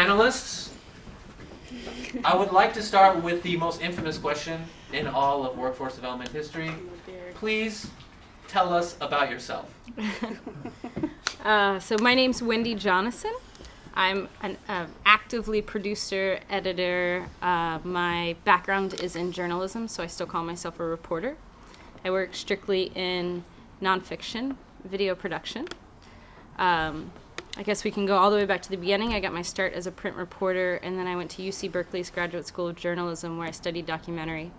panelists, I would like to start with the most infamous question in all of workforce development history. Please tell us about yourself. So my name's Wendi Jonassen. I'm an actively producer, editor. My background is in journalism, so I still call myself a reporter. I work strictly in nonfiction, video production. I guess we can go all the way back to the beginning. I got my start as a print reporter, and then I went to UC Berkeley's Graduate School of Journalism, where I studied documentary.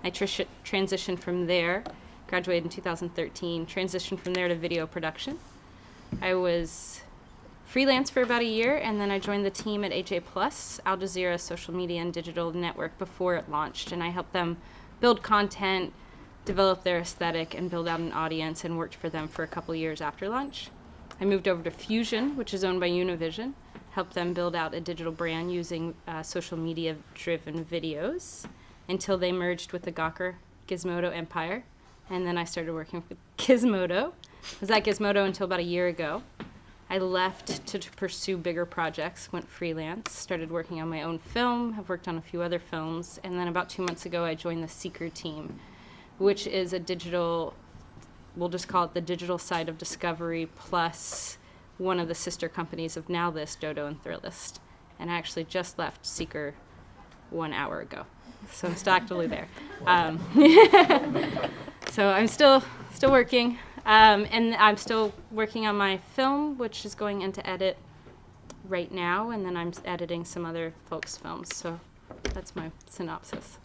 I transitioned from there, graduated in 2013, transitioned from there to video production. I was freelance for about a year, and then I joined the team at HA Plus, Al Jazeera's social media and digital network, before it launched, and I helped them build content, develop their aesthetic, and build out an audience, and worked for them for a couple years after launch. I moved over to Fusion, which is owned by Univision, helped them build out a digital brand using social media-driven videos until they merged with the Gawker Gizmodo empire. And then I started working with Gizmodo. I was at Gizmodo until about a year ago. I left to pursue bigger projects, went freelance, started working on my own film, have worked on a few other films, and then about 2 months ago I joined the Seeker team, which is a digital, we'll just call it the digital side of Discovery, plus one of the sister companies of NowThis, Dodo and Thrillist. And I actually just left Seeker 1 hour ago, so I'm still actively there. So I'm still working, and I'm still working on my film, which is going into edit right now, and then I'm editing some other folks' films. So that's my synopsis.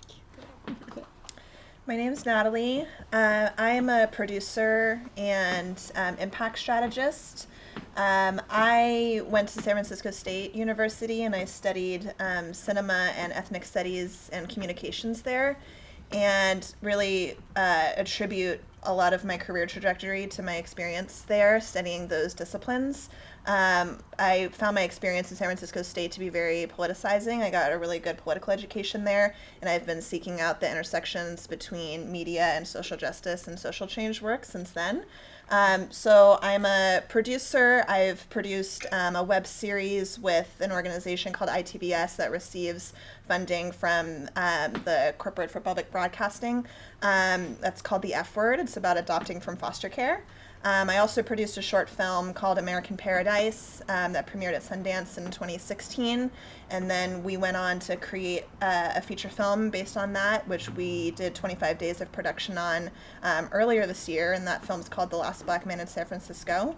My name is Natalie. I'm a producer and impact strategist. I went to San Francisco State University and I studied cinema and ethnic studies and communications there, and really attribute a lot of my career trajectory to my experience there studying those disciplines. I found my experience in San Francisco State to be very politicizing. I got a really good political education there, and I've been seeking out the intersections between media and social justice and social change work since then. So I'm a producer. I've produced a web series with an organization called ITBS that receives funding from the Corporate for Public Broadcasting. That's called The F Word. It's about adopting from foster care. I also produced a short film called American Paradise that premiered at Sundance in 2016, and then we went on to create a feature film based on that, which we did 25 days of production on earlier this year, and that film's called The Last Black Man in San Francisco,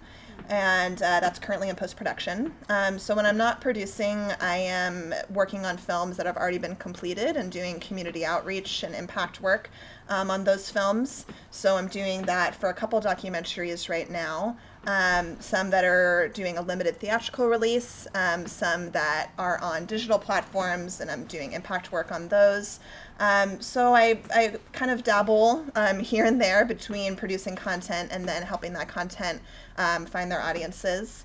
and that's currently in post-production. So when I'm not producing, I am working on films that have already been completed and doing community outreach and impact work on those films. So I'm doing that for a couple documentaries right now, some that are doing a limited theatrical release, some that are on digital platforms, and I'm doing impact work on those. So I kind of dabble here and there between producing content and then helping that content find their audiences.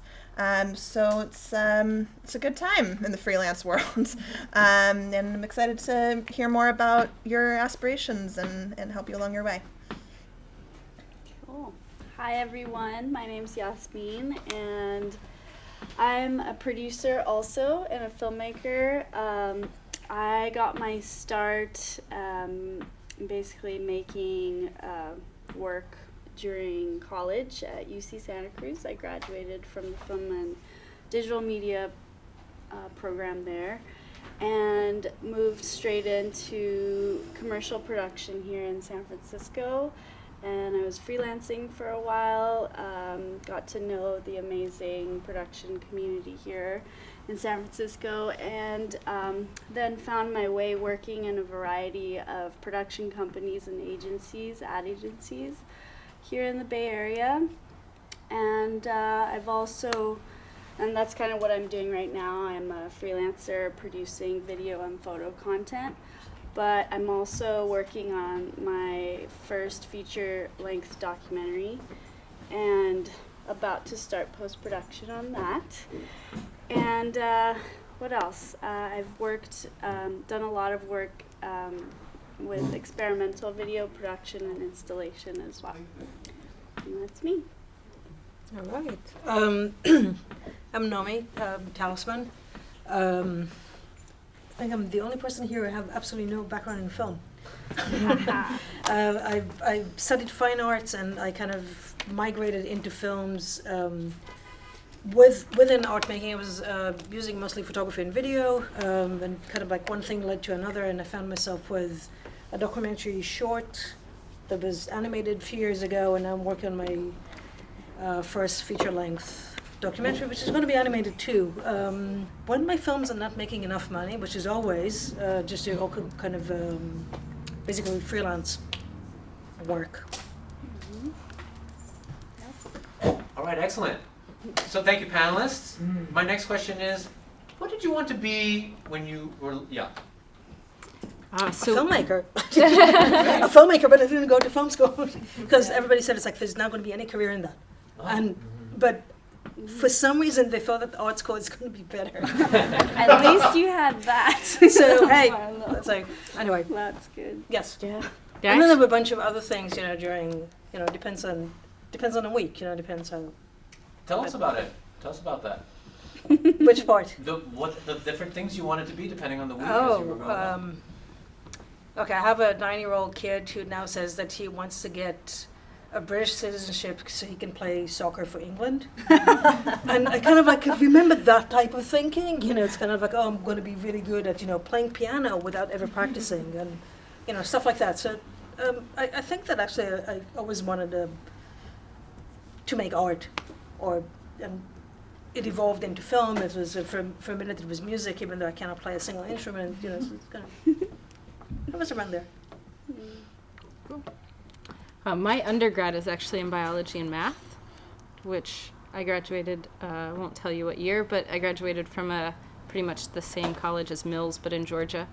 So it's a good time in the freelance world, and I'm excited to hear more about your aspirations and help you along your way. Cool. Hi everyone, my name's Yasmin, and I'm a producer also and a filmmaker. I got my start basically making work during college at UC Santa Cruz. I graduated from the film and digital media program there and moved straight into commercial production here in San Francisco. And I was freelancing for a while, got to know the amazing production community here in San Francisco, and then found my way working in a variety of production companies and agencies, ad agencies, here in the Bay Area. And I've also, and that's kind of what I'm doing right now, I'm a freelancer producing video and photo content, but I'm also working on my first feature-length documentary and about to start post-production on that. And what else? I've worked, done a lot of work with experimental video production and installation as well. And that's me. All right. I'm Nomi, Tailsman. I think I'm the only person here who have absolutely no background in film. I studied fine arts and I kind of migrated into films within art making. I was using mostly photography and video, and kind of like one thing led to another, and I found myself with a documentary short that was animated a few years ago, and I'm working on my first feature-length documentary, which is going to be animated too. When my films are not making enough money, which is always just doing all kind of basically freelance work. All right, excellent. So thank you, panelists. My next question is, what did you want to be when you were young? A filmmaker. A filmmaker, but I didn't go to film school because everybody said it's like there's not going to be any career in that. But for some reason they thought that the art school is going to be better. At least you had that. So hey, it's like anyway. That's good. Yes. Yeah. And then there were a bunch of other things, during depends on the week, depends on. Tell us about it. Tell us about that. Which part? The different things you wanted to be depending on the week as you were growing up. Okay, I have a 9-year-old kid who now says that he wants to get a British citizenship so he can play soccer for England. And I kind of like remember that type of thinking. It's kind of like, oh, I'm going to be really good at, playing piano without ever practicing and, stuff like that. So I think that actually I always wanted to make art, and it evolved into film. It was for a minute it was music, even though I cannot play a single instrument. So it's kind of I was around there. Cool. My undergrad is actually in biology and math, which I graduated, I won't tell you what year, but I graduated from pretty much the same college as Mills, but in Georgia.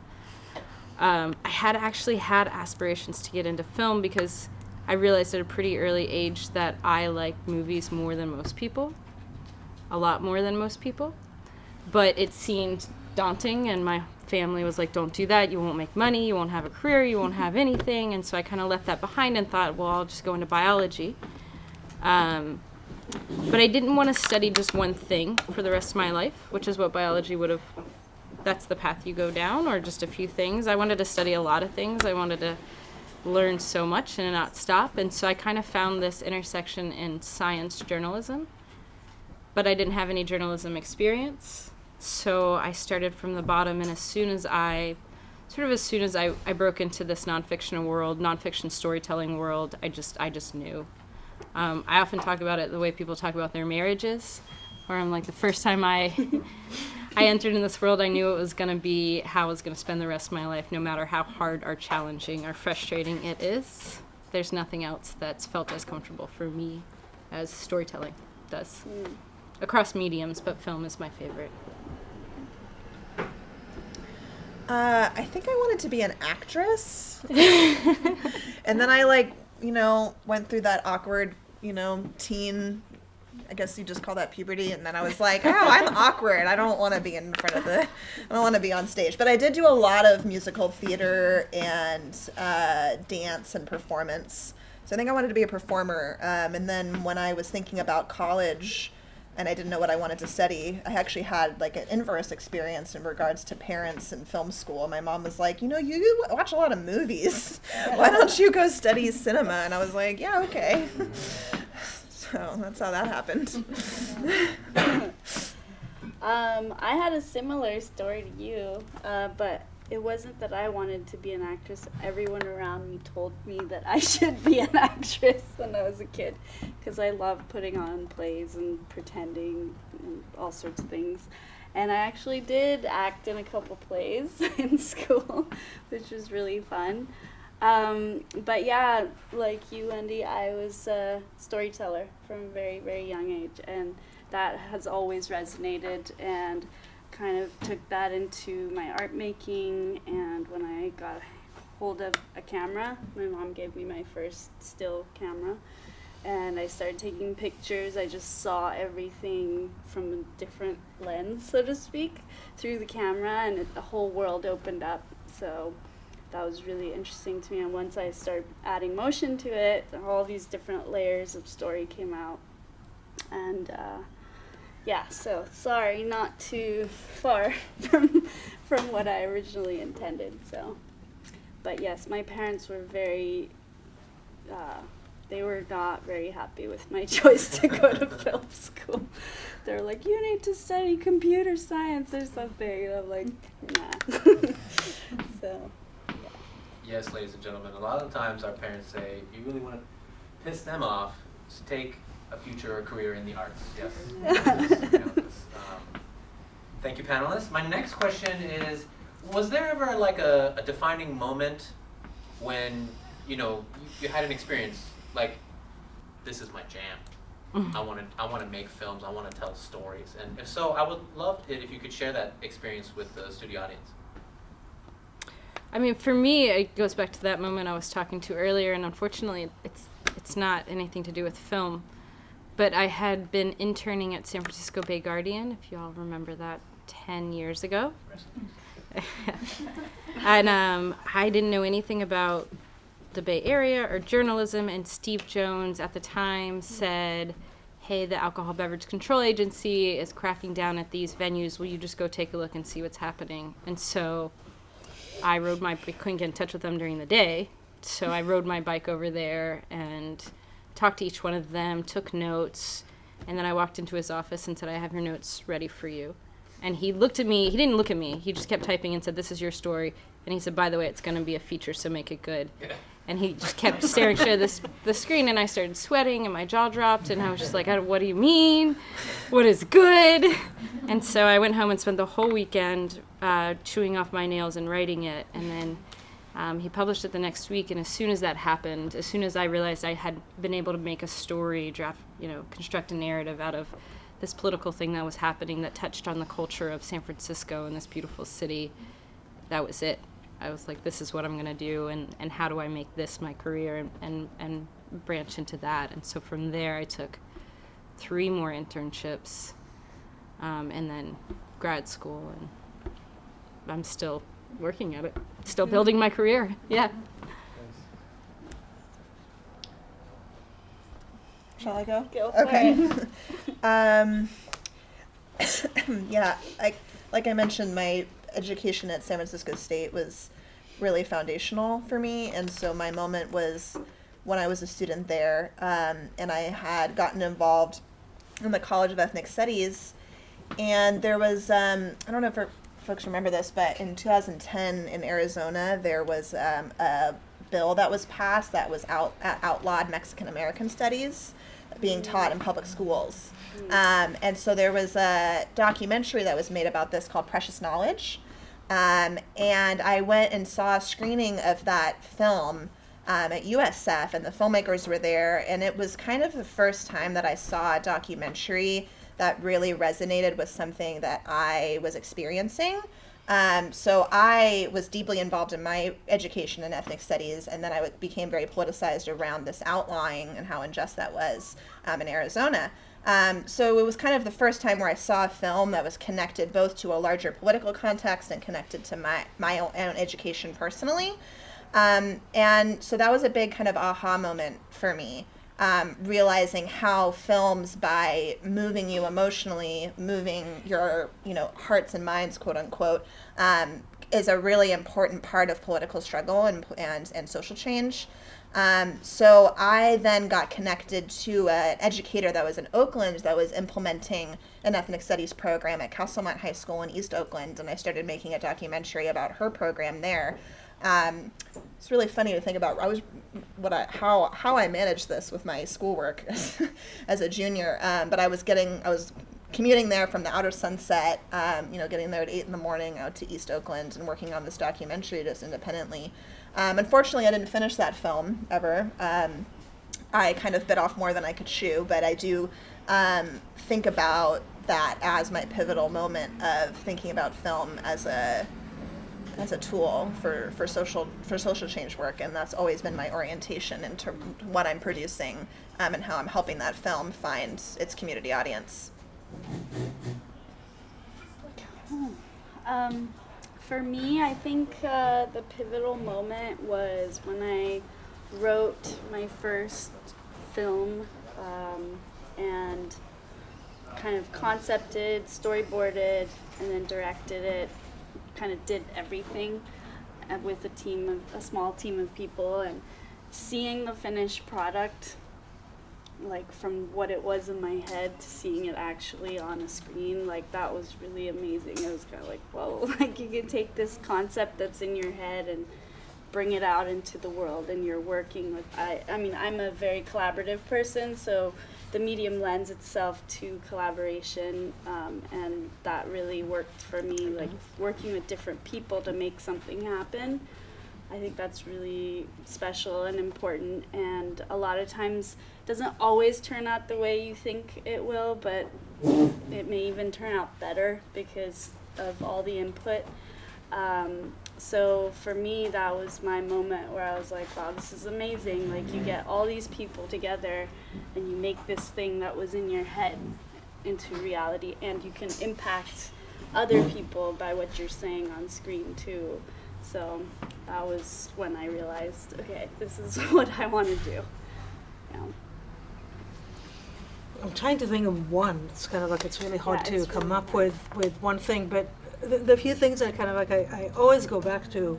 I had actually had aspirations to get into film because I realized at a pretty early age that I like movies more than most people, a lot more than most people, but it seemed daunting, and my family was like, don't do that, you won't make money, you won't have a career, you won't have anything. And so I kind of left that behind and thought, well, I'll just go into biology. But I didn't want to study just one thing for the rest of my life, which is what biology would have, that's the path you go down, or just a few things. I wanted to study a lot of things. I wanted to learn so much and not stop. And so I kind of found this intersection in science journalism, but I didn't have any journalism experience. So I started from the bottom, and as soon as I broke into this nonfiction storytelling world, I just knew. I often talk about it the way people talk about their marriages, where I'm like, the first time I entered in this world, I knew it was going to be how I was going to spend the rest of my life, no matter how hard or challenging or frustrating it is. There's nothing else that's felt as comfortable for me as storytelling does. Across mediums, but film is my favorite. I think I wanted to be an actress. And then I went through that awkward, teen, I guess you just call that puberty. And then I was like, oh, I'm awkward. I don't want to be in front of I don't want to be on stage. But I did do a lot of musical theater and dance and performance. So I think I wanted to be a performer. And then when I was thinking about college, and I didn't know what I wanted to study, I actually had an inverse experience in regards to parents and film school. My mom was like, you watch a lot of movies. Why don't you go study cinema? And I was like, yeah, okay. So that's how that happened. I had a similar story to you, but it wasn't that I wanted to be an actress. Everyone around me told me that I should be an actress when I was a kid, because I loved putting on plays and pretending and all sorts of things. And I actually did act in a couple plays in school, which was really fun. But yeah, like you, Wendi, I was a storyteller from a very, very young age, and that has always resonated, and kind of took that into my art making. And when I got hold of a camera, my mom gave me my first still camera, and I started taking pictures. I just saw everything from a different lens, so to speak, through the camera, and the whole world opened up. So that was really interesting to me. And once I started adding motion to it, all these different layers of story came out. And yeah, so sorry, not too far from what I originally intended. So, but yes, my parents were very. They were not very happy with my choice to go to film school. They're like, you need to study computer science or something. And I'm like, nah. So, yeah. Yes, ladies and gentlemen, a lot of times our parents say, if you really want to piss them off, just take a future or career in the arts. Yes. Thank you, panelists. My next question is, was there ever like a defining moment when, you know, you had an experience like, this is my jam. I want to make films. I want to tell stories. And if so, I would love it if you could share that experience with the studio audience. I mean, for me, it goes back to that moment I was talking to earlier, and unfortunately, it's not anything to do with film. But I had been interning at San Francisco Bay Guardian, if you all remember that, 10 years ago. And I didn't know anything about the Bay Area or journalism, and Steve Jones at the time said, hey, the Alcohol Beverage Control Agency is cracking down at these venues. Will you just go take a look and see what's happening? And so I couldn't get in touch with them during the day, so I rode my bike over there and talked to each one of them, took notes, and then I walked into his office and said, I have your notes ready for you. And he looked at me, he didn't look at me, he just kept typing and said, this is your story. And he said, by the way, it's going to be a feature, so make it good. And he just kept staring straight at the screen, and I started sweating, and my jaw dropped, and I was just like, what do you mean? What is good? And so I went home and spent the whole weekend chewing off my nails and writing it, and then he published it the next week, and as soon as that happened, as soon as I realized I had been able to make a story, construct a narrative out of this political thing that was happening that touched on the culture of San Francisco and this beautiful city, that was it. I was like, this is what I'm going to do, and how do I make this my career and branch into that. And so from there, I took 3 more internships and then grad school, and I'm still working at it, still building my career. Yeah. Shall I go? Go for Okay. it. Yeah, like I mentioned, my education at San Francisco State was really foundational for me, and so my moment was when I was a student there, and I had gotten involved in the College of Ethnic Studies, and there was, I don't know if folks remember this, but in 2010 in Arizona, there was a bill that was passed that was outlawed Mexican American studies being taught in public schools. And so there was a documentary that was made about this called Precious Knowledge. And I went and saw a screening of that film at USF, and the filmmakers were there, and it was kind of the first time that I saw a documentary that really resonated with something that I was experiencing. So I was deeply involved in my education in ethnic studies, and then I became very politicized around this outlawing and how unjust that was in Arizona. So it was kind of the first time where I saw a film that was connected both to a larger political context and connected to my own education personally. And so that was a big kind of aha moment for me, realizing how films, by moving you emotionally, moving your hearts and minds, quote unquote, is a really important part of political struggle and social change. So I then got connected to an educator that was in Oakland that was implementing an ethnic studies program at Castlemont High School in East Oakland, and I started making a documentary about her program there. It's really funny to think about how I managed this with my schoolwork as a junior, but I was commuting there from the outer Sunset, getting there at 8 a.m. out to East Oakland and working on this documentary just independently. Unfortunately, I didn't finish that film ever. I kind of bit off more than I could chew, but I do think about that as my pivotal moment of thinking about film as a tool for social change work, and that's always been my orientation into what I'm producing and how I'm helping that film find its community audience. For me, I think the pivotal moment was when I wrote my first film and kind of concepted, storyboarded, and then directed it, kind of did everything with a small team of people, and seeing the finished product, like from what it was in my head to seeing it actually on a screen, like that was really amazing. It was kind of like, whoa, like you can take this concept that's in your head and bring it out into the world, and you're working with, I mean, I'm a very collaborative person, so the medium lends itself to collaboration, and that really worked for me, like working with different people to make something happen. I think that's really special and important, and a lot of times it doesn't always turn out the way you think it will, but it may even turn out better because of all the input. So for me, that was my moment where I was like, wow, this is amazing. Like, you get all these people together and you make this thing that was in your head into reality, and you can impact other people by what you're saying on screen too. So that was when I realized, okay, this is what I want to do. Yeah. I'm trying to think of one. It's kind of like it's really hard to it's come really up hard. with one thing, but the few things that kind of like I always go back to,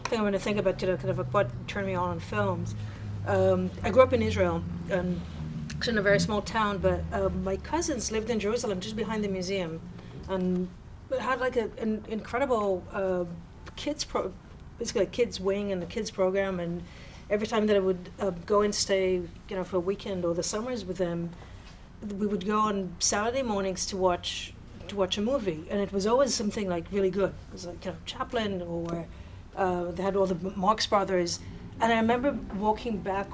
I think when I think about, you know, kind of like what turned me on films. I grew up in Israel, and it's in a very small town, but my cousins lived in Jerusalem just behind the museum, and it had like an incredible basically a kids wing and a kids program, and every time that I would go and stay, you know, for a weekend or the summers with them, we would go on Saturday mornings to watch a movie, and it was always something like really good. It was like, you know, Chaplin, or they had all the Marx Brothers, and I remember walking back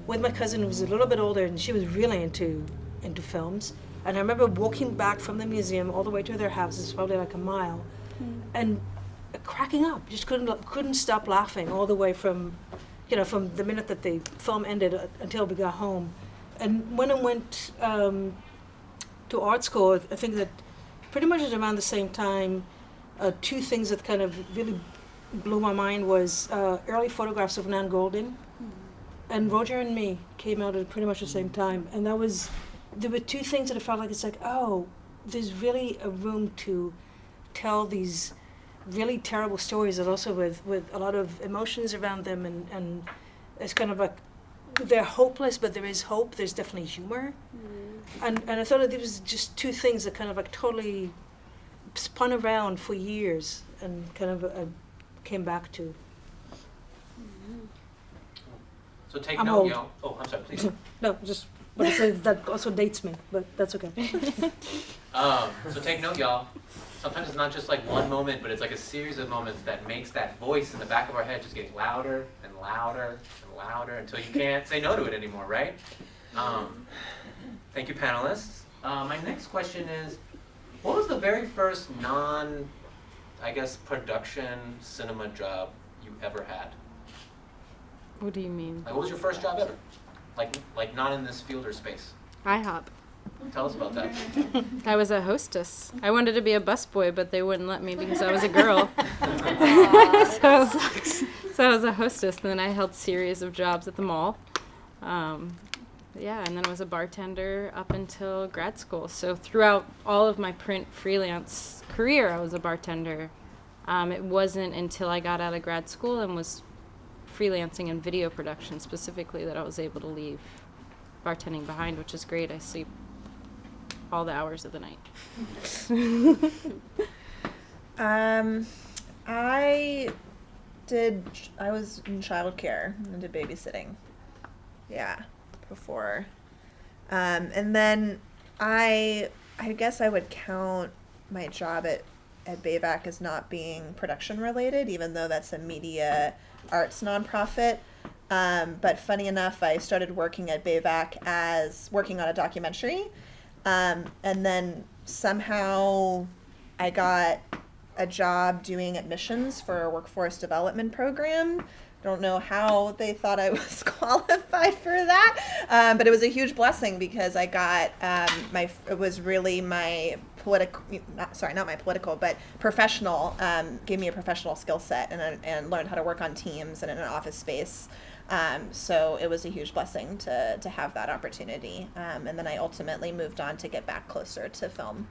with my cousin who was a little bit older, and she was really into films, and I remember walking back from the museum all the way to their house. It's probably like a mile, and cracking up, just couldn't stop laughing all the way from, you know, from the minute that the film ended until we got home. And when I went to art school, I think that pretty much at around the same time, two things that kind of really blew my mind was early photographs of Nan Goldin and Roger and Me came out at pretty much the same time. And there were two things that I felt like, it's like, oh, there's really a room to tell these really terrible stories, and also with a lot of emotions around them, and it's kind of like, they're hopeless, but there is hope. There's definitely humor. And I thought that there was just two things that kind of like totally spun around for years, and kind of came back to. So take I'm note, old. y'all. Oh, I'm sorry, please. No, just what I said, that also dates me, but that's okay. So take note, y'all. Sometimes it's not just like one moment, but it's like a series of moments that makes that voice in the back of our head just getting louder and louder and louder until you can't say no to it anymore, right? Thank you, panelists. My next question is, what was the very first production cinema job you ever had? What do you mean? Like, what was your first job ever? Like not in this field or space. IHOP. Tell us about that. I was a hostess. I wanted to be a busboy, but they wouldn't let me because I was a girl. So I was a hostess, and then I held series of jobs at the mall. And then I was a bartender up until grad school. So throughout all of my print freelance career, I was a bartender. It wasn't until I got out of grad school and was freelancing in video production specifically that I was able to leave bartending behind, which is great. I sleep all the hours of the night. I was in childcare and did babysitting. Yeah, before. And then I guess I would count my job at BAVAC as not being production related, even though that's a media arts nonprofit. But funny enough, I started working at BAVAC as working on a documentary. And then somehow I got a job doing admissions for a workforce development program. Don't know how they thought I was qualified for that, but it was a huge blessing because I got it was really my professional, gave me a professional skill set and learned how to work on teams and in an office space. So it was a huge blessing to have that opportunity. And then I ultimately moved on to get back closer to film.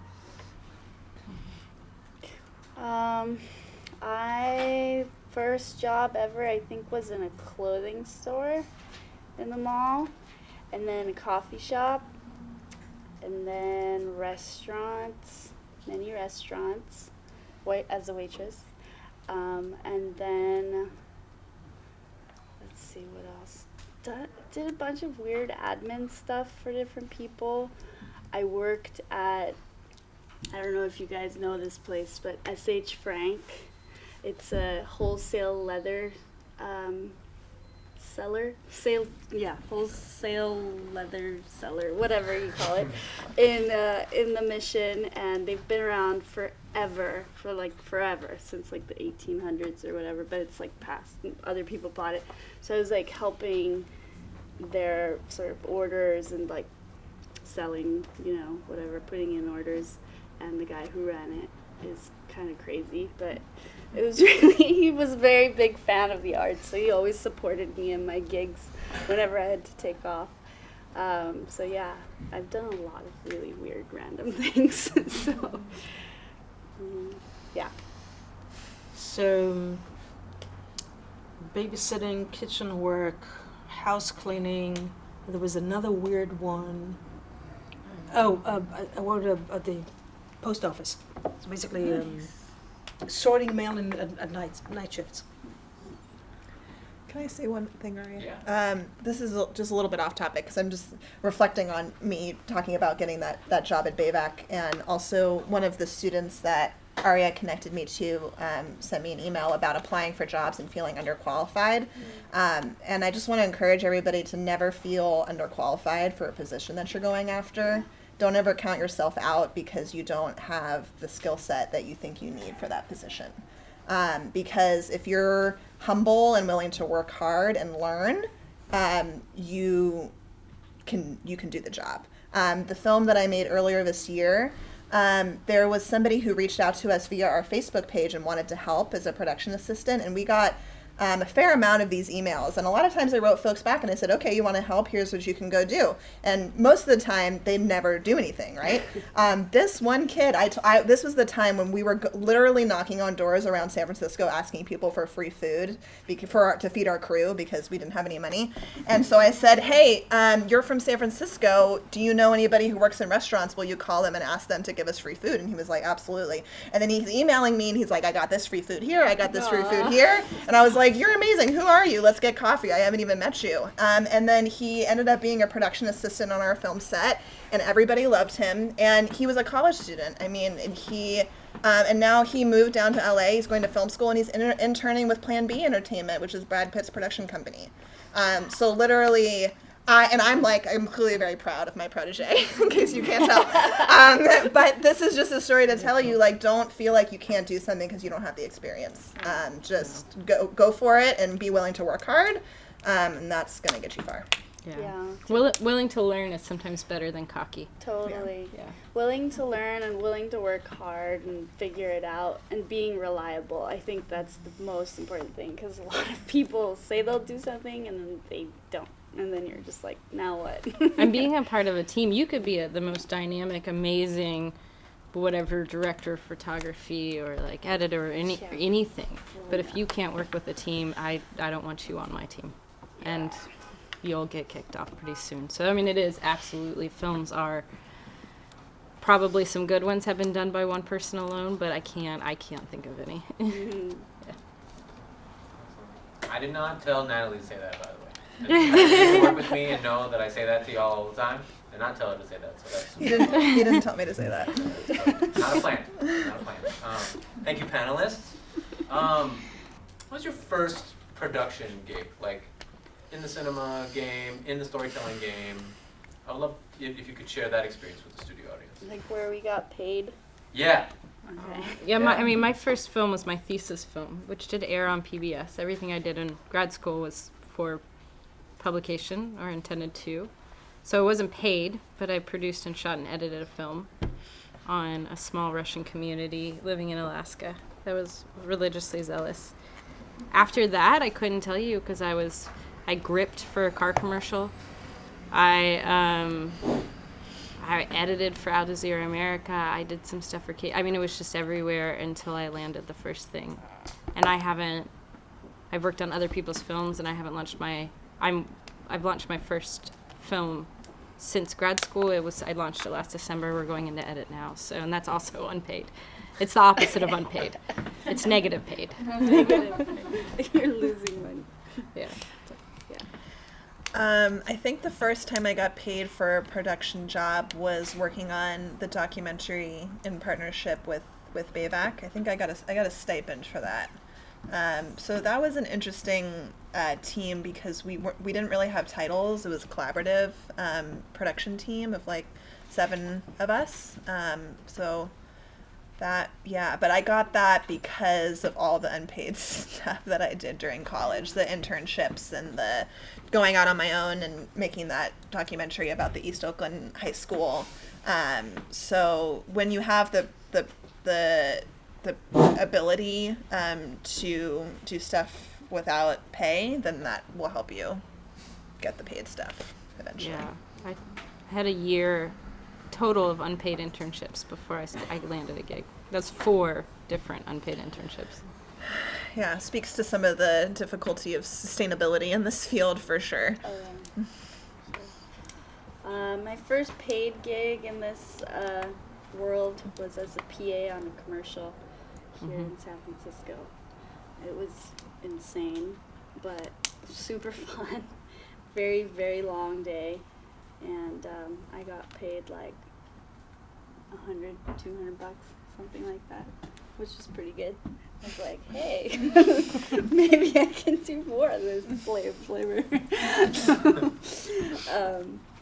I first job ever I think was in a clothing store in the mall, and then a coffee shop, and then restaurants, many restaurants, as a waitress, and then let's see what else. Did a bunch of weird admin stuff for different people. I worked at, I don't know if you guys know this place, but S.H. Frank. It's a wholesale leather wholesale leather seller, whatever you call it, in the Mission, and they've been around forever, since like the 1800s or whatever, but it's like past, other people bought it. So I was like helping their sort of orders and like selling, whatever, putting in orders, and the guy who ran it is kind of crazy, but it was he was a very big fan of the art, so he always supported me in my gigs whenever I had to take off. So yeah, I've done a lot of really weird random things. So yeah. So babysitting, kitchen work, house cleaning. There was another weird one. I worked at the post office. So basically sorting mail at night shifts. Can I say one thing, Arya? Yeah. This is just a little bit off topic because I'm just reflecting on me talking about getting that job at Bayback, and also one of the students that Arya connected me to sent me an email about applying for jobs and feeling underqualified. And I just want to encourage everybody to never feel underqualified for a position that you're going after. Don't ever count yourself out because you don't have the skill set that you think you need for that position. Because if you're humble and willing to work hard and learn, you can do the job. The film that I made earlier this year, there was somebody who reached out to us via our Facebook page and wanted to help as a production assistant, and we got a fair amount of these emails, and a lot of times I wrote folks back and I said, okay, you want to help, here's what you can go do, and most of the time they never do anything, right? This one kid, this was the time when we were literally knocking on doors around San Francisco asking people for free food to feed our crew because we didn't have any money. And so I said, hey, you're from San Francisco, do you know anybody who works in restaurants? Will you call them and ask them to give us free food? And he was like, absolutely. And then he's emailing me and he's like, I got this free food here, I got this free food here. And I was like, you're amazing. Who are you? Let's get coffee. I haven't even met you. And then he ended up being a production assistant on our film set, and everybody loved him. And he was a college student. I mean, and now he moved down to LA. He's going to film school, and he's interning with Plan B Entertainment, which is Brad Pitt's production company. So literally, I'm clearly very proud of my protege, in case you can't tell. But this is just a story to tell you, like, don't feel like you can't do something because you don't have the experience. Just go for it and be willing to work hard, and that's going to get you far. Yeah. Willing to learn is sometimes better than cocky. Totally. Yeah. Willing to learn and willing to work hard and figure it out and being reliable. I think that's the most important thing, because a lot of people say they'll do something and then they don't. And then you're just like, now what? And being a part of a team, you could be the most dynamic, amazing, whatever, director of photography or like editor or anything. But if you can't work with a team, I don't want you on my team. Yeah. And you'll get kicked off pretty soon. So, I mean, it is absolutely, films are, probably some good ones have been done by one person alone, but I can't think of any. Mm-hmm. Yeah. I did not tell Natalie to say that, by the way. You work with me and know that I say that to y'all all the time. I did not tell her to say that, so that's... He didn't tell me to say that. Not a plan. Thank you, panelists. What was your first production gig? Like, in the cinema game, in the storytelling game? I would love if you could share that experience with the studio audience. Like where we got paid? Yeah. Okay. Yeah, my first film was my thesis film, which did air on PBS. Everything I did in grad school was for publication, or intended to. So I wasn't paid, but I produced and shot and edited a film on a small Russian community living in Alaska that was religiously zealous. After that, I couldn't tell you because I was I gripped for a car commercial. I edited for Al Jazeera America. I did some stuff for I mean, it was just everywhere until I landed the first thing. And I've worked on other people's films, and I haven't launched I've launched my first film since grad school. I launched it last December. We're going into edit now. So, and that's also unpaid. It's the opposite of unpaid. It's negative paid. You're losing money. Yeah. I think the first time I got paid for a production job was working on the documentary in partnership with Bayvac. I think I got a stipend for that. So that was an interesting team because we didn't really have titles. It was a collaborative production team of like 7 of us. So that, yeah, but I got that because of all the unpaid stuff that I did during college, the internships and the going out on my own and making that documentary about the East Oakland High School. So when you have the ability to do stuff without pay, then that will help you get the paid stuff eventually. Yeah. I had a year total of unpaid internships before I landed a gig. That's 4 different unpaid internships. Yeah, speaks to some of the difficulty of sustainability in this field for sure. Oh, yeah. Sure. My first paid gig in this world was as a PA on a commercial here in San Francisco. It was insane, but super fun. Very, very long day. And I got paid like $100, $200, something like that, which is pretty good. I was like, hey, maybe I can do more of this slave labor.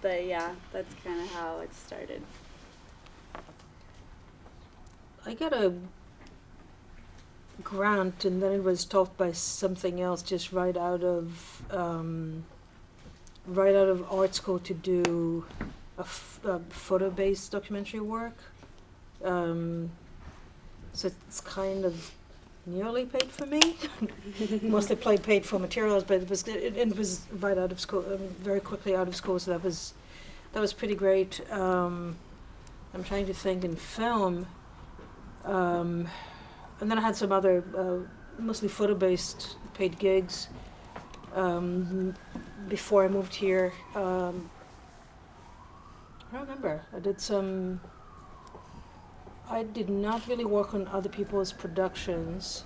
But yeah, that's kind of how it started. I got a grant, and then it was taught by something else, just right out of art school to do a photo-based documentary work. So it's kind of nearly paid for me. Mostly paid for materials, but it was right out of school, very quickly out of school. So that was pretty great. I'm trying to think in film, and then I had some other mostly photo-based paid gigs before I moved here. I don't remember. I did not really work on other people's productions.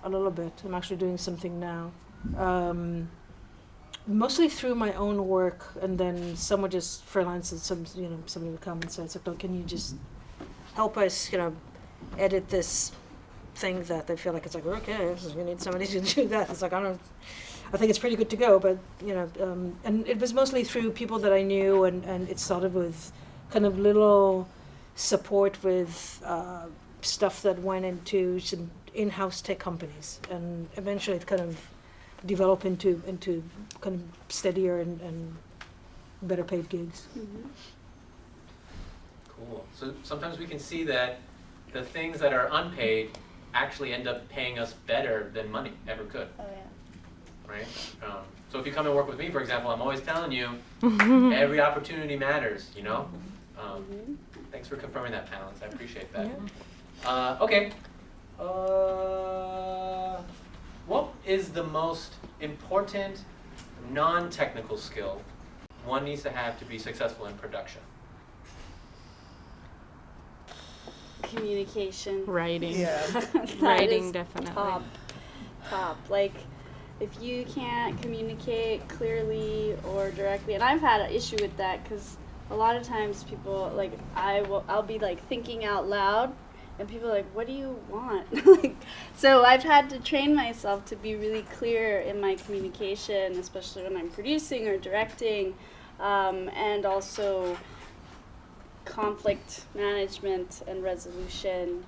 A little bit. I'm actually doing something now. Mostly through my own work, and then someone just freelances. Somebody would come and say, "It's like, oh, can you just help us, edit this thing that they feel like it's like, okay, we need somebody to do that." It's like, I think it's pretty good to go, but and it was mostly through people that I knew, and it started with kind of little support with stuff that went into some in-house tech companies, and eventually it kind of developed into kind of steadier and better paid gigs. Mm-hmm. Cool. So sometimes we can see that the things that are unpaid actually end up paying us better than money ever could. Oh yeah. Right? So if you come and work with me, for example, I'm always telling you, every opportunity matters, Thanks for confirming that, panelists. I appreciate that. Yeah. Okay. What is the most important non-technical skill one needs to have to be successful in production? Communication. Writing. Yeah. That Writing, is definitely. Top. Like, if you can't communicate clearly or directly, and I've had an issue with that because a lot of times people, like, I'll be like thinking out loud, and people are like, what do you want? So I've had to train myself to be really clear in my communication, especially when I'm producing or directing, and also conflict management and resolution,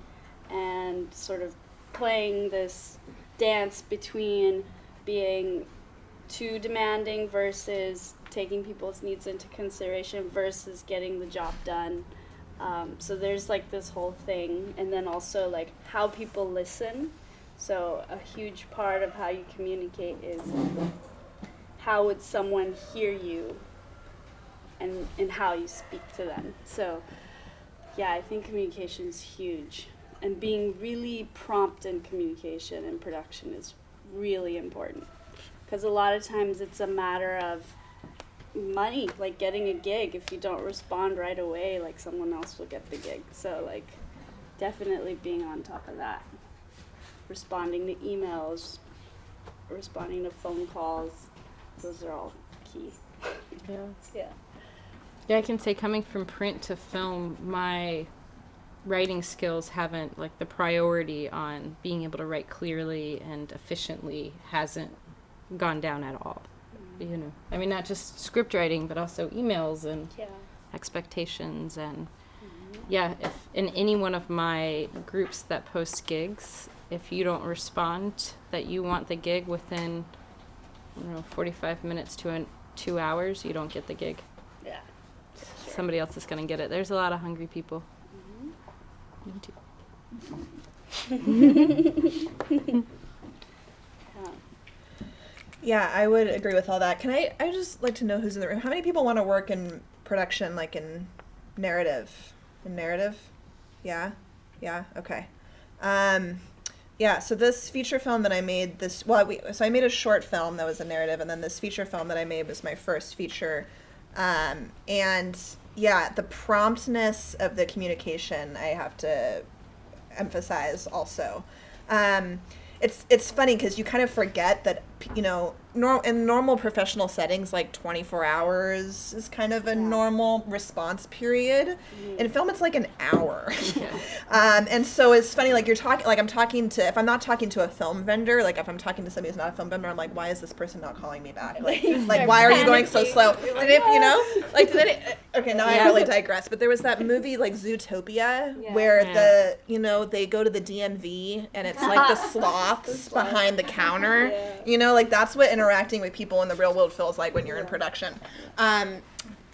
and sort of playing this dance between being too demanding versus taking people's needs into consideration versus getting the job done. So there's like this whole thing, and then also like how people listen. So a huge part of how you communicate is how would someone hear you and how you speak to them. So yeah, I think communication is huge, and being really prompt in communication and production is really important, because a lot of times it's a matter of money, like getting a gig. If you don't respond right away, like someone else will get the gig. So like definitely being on top of that, responding to emails, responding to phone calls, those are all key. Yeah. Yeah, I can say coming from print to film, my writing skills haven't, like the priority on being able to write clearly and efficiently hasn't gone down at all. You know, I mean, not just script writing, but also emails and expectations. And yeah, if in any one of my groups that post gigs, if you don't respond that you want the gig within, 45 minutes to 2 hours, you don't get the gig. Yeah. Sure. Somebody else is going to get it. There's a lot of hungry people. Me too. Yeah, I would agree with all that. Can I just like to know who's in the room. How many people want to work in production, like in narrative? In narrative? Yeah? Yeah, okay. Yeah, so this feature film that I made, so I made a short film that was a narrative, and then this feature film that I made was my first feature. And yeah, the promptness of the communication I have to emphasize also. It's funny because you kind of forget that, in normal professional settings, like 24 hours is kind of a normal response period. In film, it's like an hour. And so it's funny, like if I'm not talking to a film vendor, like if I'm talking to somebody who's not a film vendor, I'm like, why is this person not calling me back? Like why are you going so slow? Okay, now I really digress. But there was that movie like Zootopia where they go to the DMV and it's like the sloths behind the counter. Like that's what interacting with people in the real world feels like when you're in production.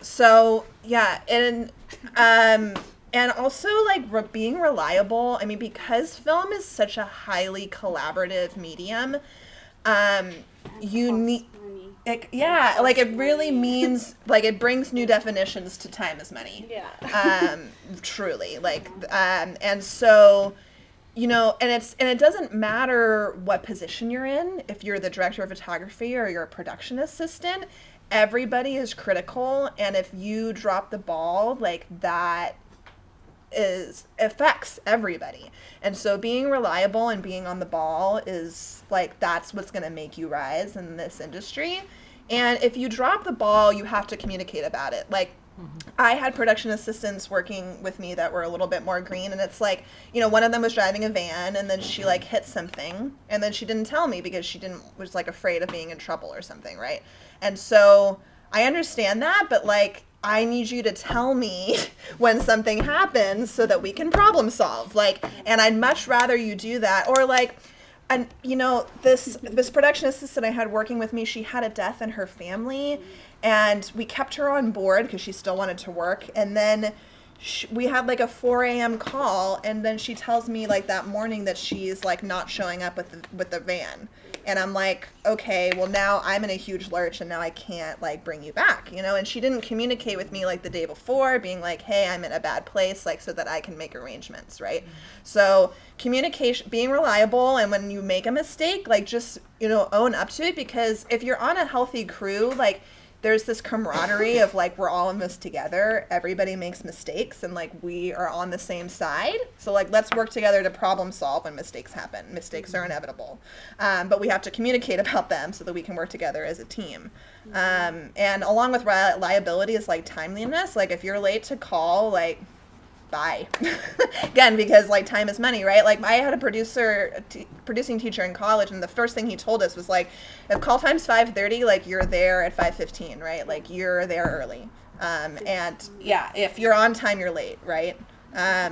So yeah, and also like being reliable. I mean, because film is such a highly collaborative medium, you need. It really means like it brings new definitions to time as money. Truly, and so. And it doesn't matter what position you're in. If you're the director of photography or you're a production assistant, everybody is critical. And if you drop the ball, like that affects everybody. And so being reliable and being on the ball is like, that's what's going to make you rise in this industry. And if you drop the ball, you have to communicate about it. Like, I had production assistants working with me that were a little bit more green, and it's like, one of them was driving a van and then she like hit something and then she didn't tell me because was like afraid of being in trouble or something, right? And so I understand that, but like I need you to tell me when something happens so that we can problem solve. Like, and I'd much rather you do that. Or like, and this production assistant I had working with me, she had a death in her family. And we kept her on board because she still wanted to work. And then we had like a 4 a.m. call. And then she tells me like that morning that she's like not showing up with the van. And I'm like, okay, well now I'm in a huge lurch and now I can't like bring you back, And she didn't communicate with me like the day before being like, hey, I'm in a bad place, like so that I can make arrangements, right? So communication, being reliable, and when you make a mistake, like just, own up to it, because if you're on a healthy crew, like there's this camaraderie of like, we're all in this together. Everybody makes mistakes and like we are on the same side. So like, let's work together to problem solve when mistakes happen. Mistakes are inevitable. But we have to communicate about them so that we can work together as a team. And along with reliability is like timeliness. Like if you're late to call, like, bye. Again, because like time is money, right? Like I had a producing teacher in college, and the first thing he told us was like, if call time's 5:30, like you're there at 5:15, right? Like you're there early. And yeah, if you're on time, you're late, right?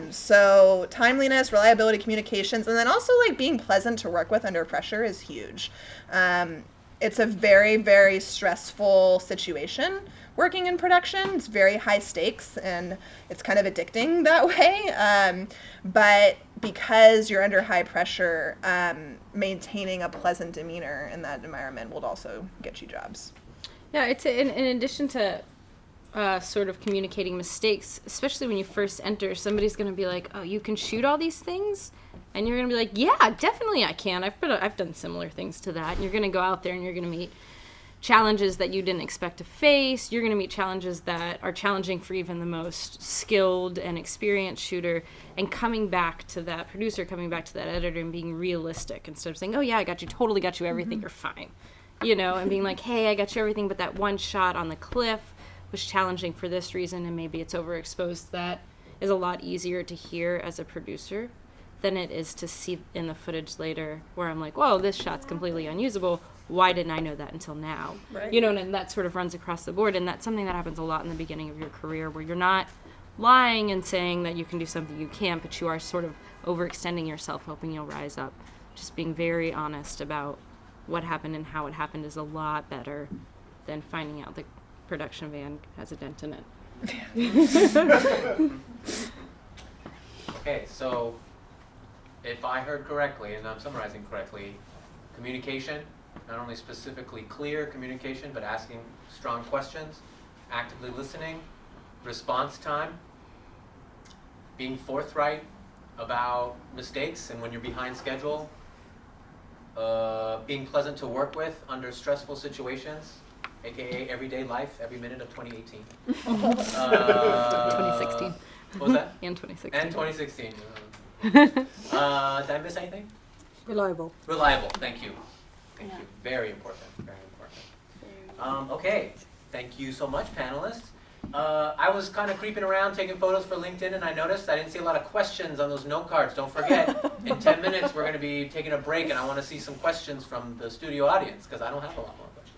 So timeliness, reliability, communications, and then also like being pleasant to work with under pressure is huge. It's a very, very stressful situation working in production. It's very high stakes and it's kind of addicting that way. But because you're under high pressure, maintaining a pleasant demeanor in that environment will also get you jobs. Yeah, it's in addition to sort of communicating mistakes, especially when you first enter, somebody's going to be like, "Oh, you can shoot all these things?" And you're going to be like, "Yeah, definitely I can. I've done similar things to that." And you're going to go out there and you're going to meet challenges that you didn't expect to face. You're going to meet challenges that are challenging for even the most skilled and experienced shooter. And coming back to that producer, coming back to that editor and being realistic instead of saying, "Oh yeah, I got you, totally got you everything, you're fine." You know, and being like, "Hey, I got you everything, but that one shot on the cliff was challenging for this reason, and maybe it's overexposed." That is a lot easier to hear as a producer than it is to see in the footage later where I'm like, "Whoa, this shot's completely unusable. Why didn't I know that until now?" Right. You know, and that sort of runs across the board, and that's something that happens a lot in the beginning of your career where you're not lying and saying that you can do something you can't, but you are sort of overextending yourself, hoping you'll rise up. Just being very honest about what happened and how it happened is a lot better than finding out the production van has a dent in it. Okay, so if I heard correctly, and I'm summarizing correctly, communication, not only specifically clear communication, but asking strong questions, actively listening, response time, being forthright about mistakes and when you're behind schedule, being pleasant to work with under stressful situations, aka everyday life, every minute of 2018. 2016. What was that? And 2016. And 2016. Did I miss anything? Reliable. Reliable, thank you. Thank Yeah. you. Very important, very important. Okay, thank you so much, panelists. I was kind of creeping around taking photos for LinkedIn, and I noticed I didn't see a lot of questions on those note cards. Don't forget, in 10 minutes we're going to be taking a break, and I want to see some questions from the studio audience, because I don't have a lot more questions.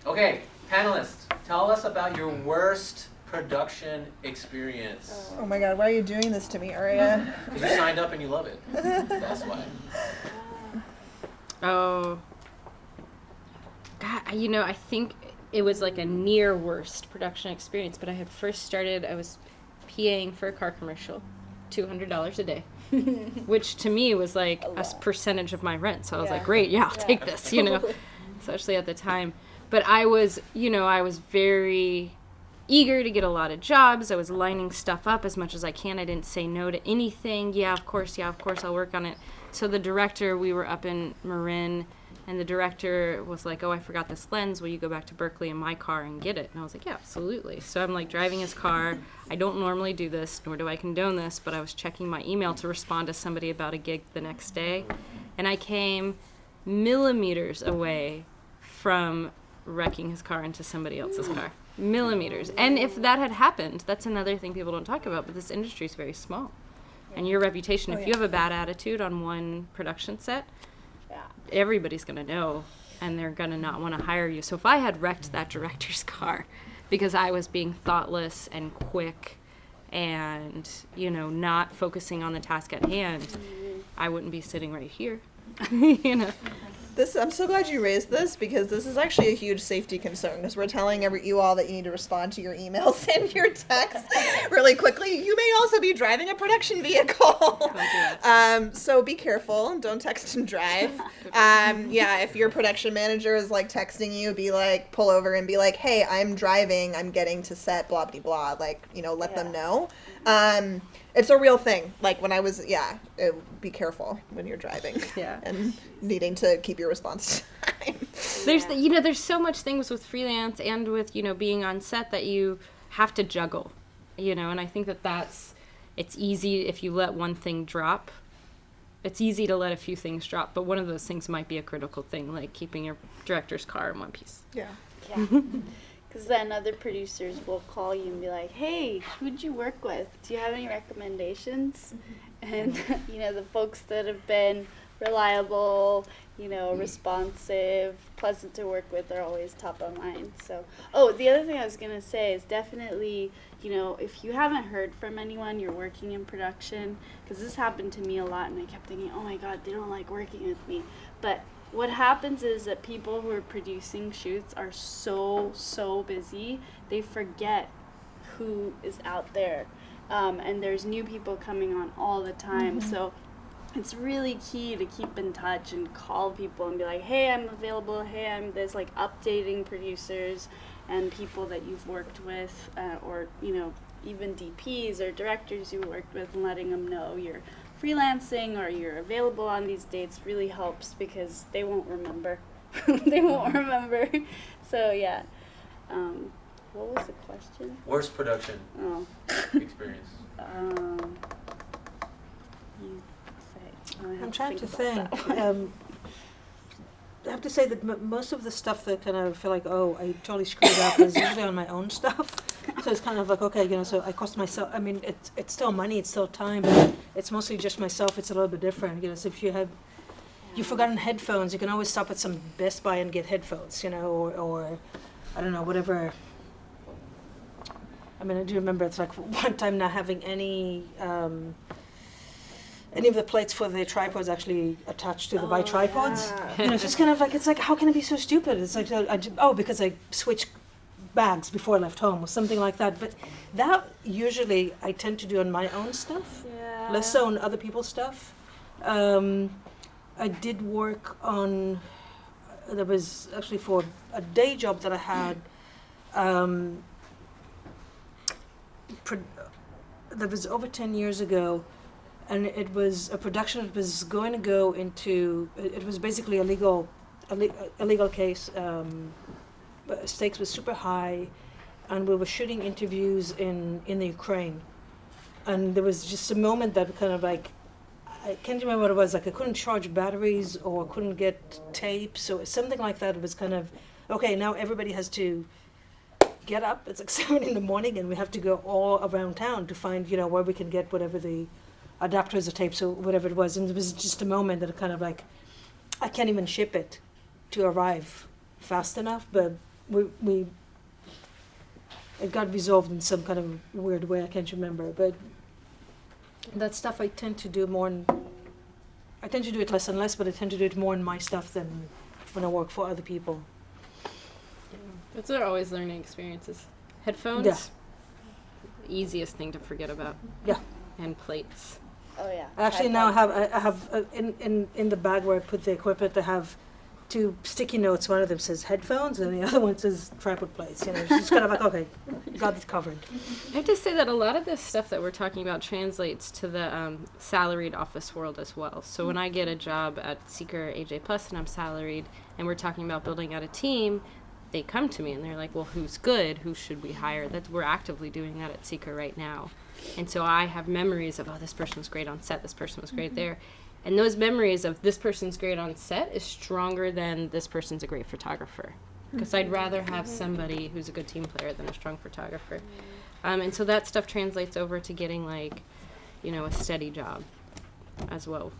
Okay, panelists, tell us about your worst production experience. Oh my God, why are you doing this to me, Arya? Because you signed up and you love it. That's why. Oh. God, you know, I think it was like a near worst production experience, but I had first started, I was PAing for a car commercial, $200 a day, which to me was like a percentage of my rent. So I was like, great, yeah, I'll take this, you know, especially at the time. But I was, you know, I was very eager to get a lot of jobs. I was lining stuff up as much as I can. I didn't say no to anything. Yeah, of course, I'll work on it. So the director, we were up in Marin, and the director was like, "Oh, I forgot this lens. Will you go back to Berkeley in my car and get it?" And I was like, "Yeah, absolutely." So I'm like driving his car. I don't normally do this, nor do I condone this, but I was checking my email to respond to somebody about a gig the next day. And I came millimeters away from wrecking his car into somebody else's car. Millimeters. And if that had happened, that's another thing people don't talk about, but this industry is very small. And your reputation, if you have a bad attitude on one production set, everybody's going to know, and they're going to not want to hire you. So if I had wrecked that director's car because I was being thoughtless and quick and, you know, not focusing on the task at hand, I wouldn't be sitting right here, you know. I'm so glad you raised this, because this is actually a huge safety concern, because we're telling you all that you need to respond to your emails and your texts really quickly. You may also be driving a production vehicle. So be careful. Don't text and drive. If your production manager is like texting you, be like, pull over and be like, "Hey, I'm driving. I'm getting to set, blah, blah, blah." Like, you know, let them know. It's a real thing. Like when I was, be careful when you're driving and needing to keep your response time. There's so much things with freelance and with, you know, being on set that you have to juggle, you know, and I think it's easy if you let one thing drop. It's easy to let a few things drop, but one of those things might be a critical thing, like keeping your director's car in one piece. Yeah. Because then other producers will call you and be like, "Hey, who'd you work with? Do you have any recommendations?" And, you know, the folks that have been reliable, you know, responsive, pleasant to work with are always top of mind. So, the other thing I was going to say is definitely, you know, if you haven't heard from anyone, you're working in production, because this happened to me a lot, and I kept thinking, "Oh my God, they don't like working with me." But what happens is that people who are producing shoots are so busy, they forget who is out there. And there's new people coming on all the time. So it's really key to keep in touch and call people and be like, hey, I'm available, hey, I'm this, like updating producers and people that you've worked with, or, you know, even DPs or directors you worked with, and letting them know you're freelancing or you're available on these dates really helps, because they won't remember. They won't remember. So yeah. What was the question? Worst production Oh. experience. You say. I have I'm trying to about think. that one. I have to say that most of the stuff that kind of feel like, oh, I totally screwed up is usually on my own stuff. So it's kind of like, okay, you know, so I cost myself, I mean, it's still money, it's still time, but it's mostly just myself, it's a little bit different. You know, so if you've forgotten headphones, you can always stop at some Best Buy and get headphones, you know, or I don't know, whatever. I mean, I do remember it's like one time not having any of the plates for the tripods actually attached to the by tripods. Yeah. You know, it's just kind of like, it's like, how can I be so stupid? It's like, because I switched bags before I left home or something like that. But that usually I tend to do on my own stuff, Yeah. less so on other people's stuff. I did work on, there was actually for a day job that I had, that was over 10 years ago, and it was a production that was going to go into, it was basically a legal case. But stakes was super high, and we were shooting interviews in the Ukraine. And there was just a moment that kind of like, I can't remember what it was, like I couldn't charge batteries or couldn't get tapes or something like that. It was kind of, okay, now everybody has to get up. It's like 7 a.m. and we have to go all around town to find, you know, where we can get whatever the adapters or tapes or whatever it was. And it was just a moment that kind of like, I can't even ship it to arrive fast enough, but it got resolved in some kind of weird way. I can't remember, but that stuff I tend to do it less and less, but I tend to do it more in my stuff than when I work for other people. Those are always learning experiences. Headphones, Yeah. easiest thing to forget about. Yeah. And plates. Oh yeah. I actually now have in the bag where I put the equipment, I have 2 sticky notes. One of them says headphones, and the other one says tripod plates. You know, it's just kind of like, okay, got it covered. I have to say that a lot of this stuff that we're talking about translates to the salaried office world as well. So when I get a job at Seeker AJ Plus and I'm salaried, and we're talking about building out a team, they come to me and they're like, well, who's good? Who should we hire? We're actively doing that at Seeker right now. And so I have memories of, oh, this person was great on set, this person was great there. And those memories of this person's great on set is stronger than this person's a great photographer. Because I'd rather have somebody who's a good team player than a strong photographer. And so that stuff translates over to getting, like, you know, a steady job as well.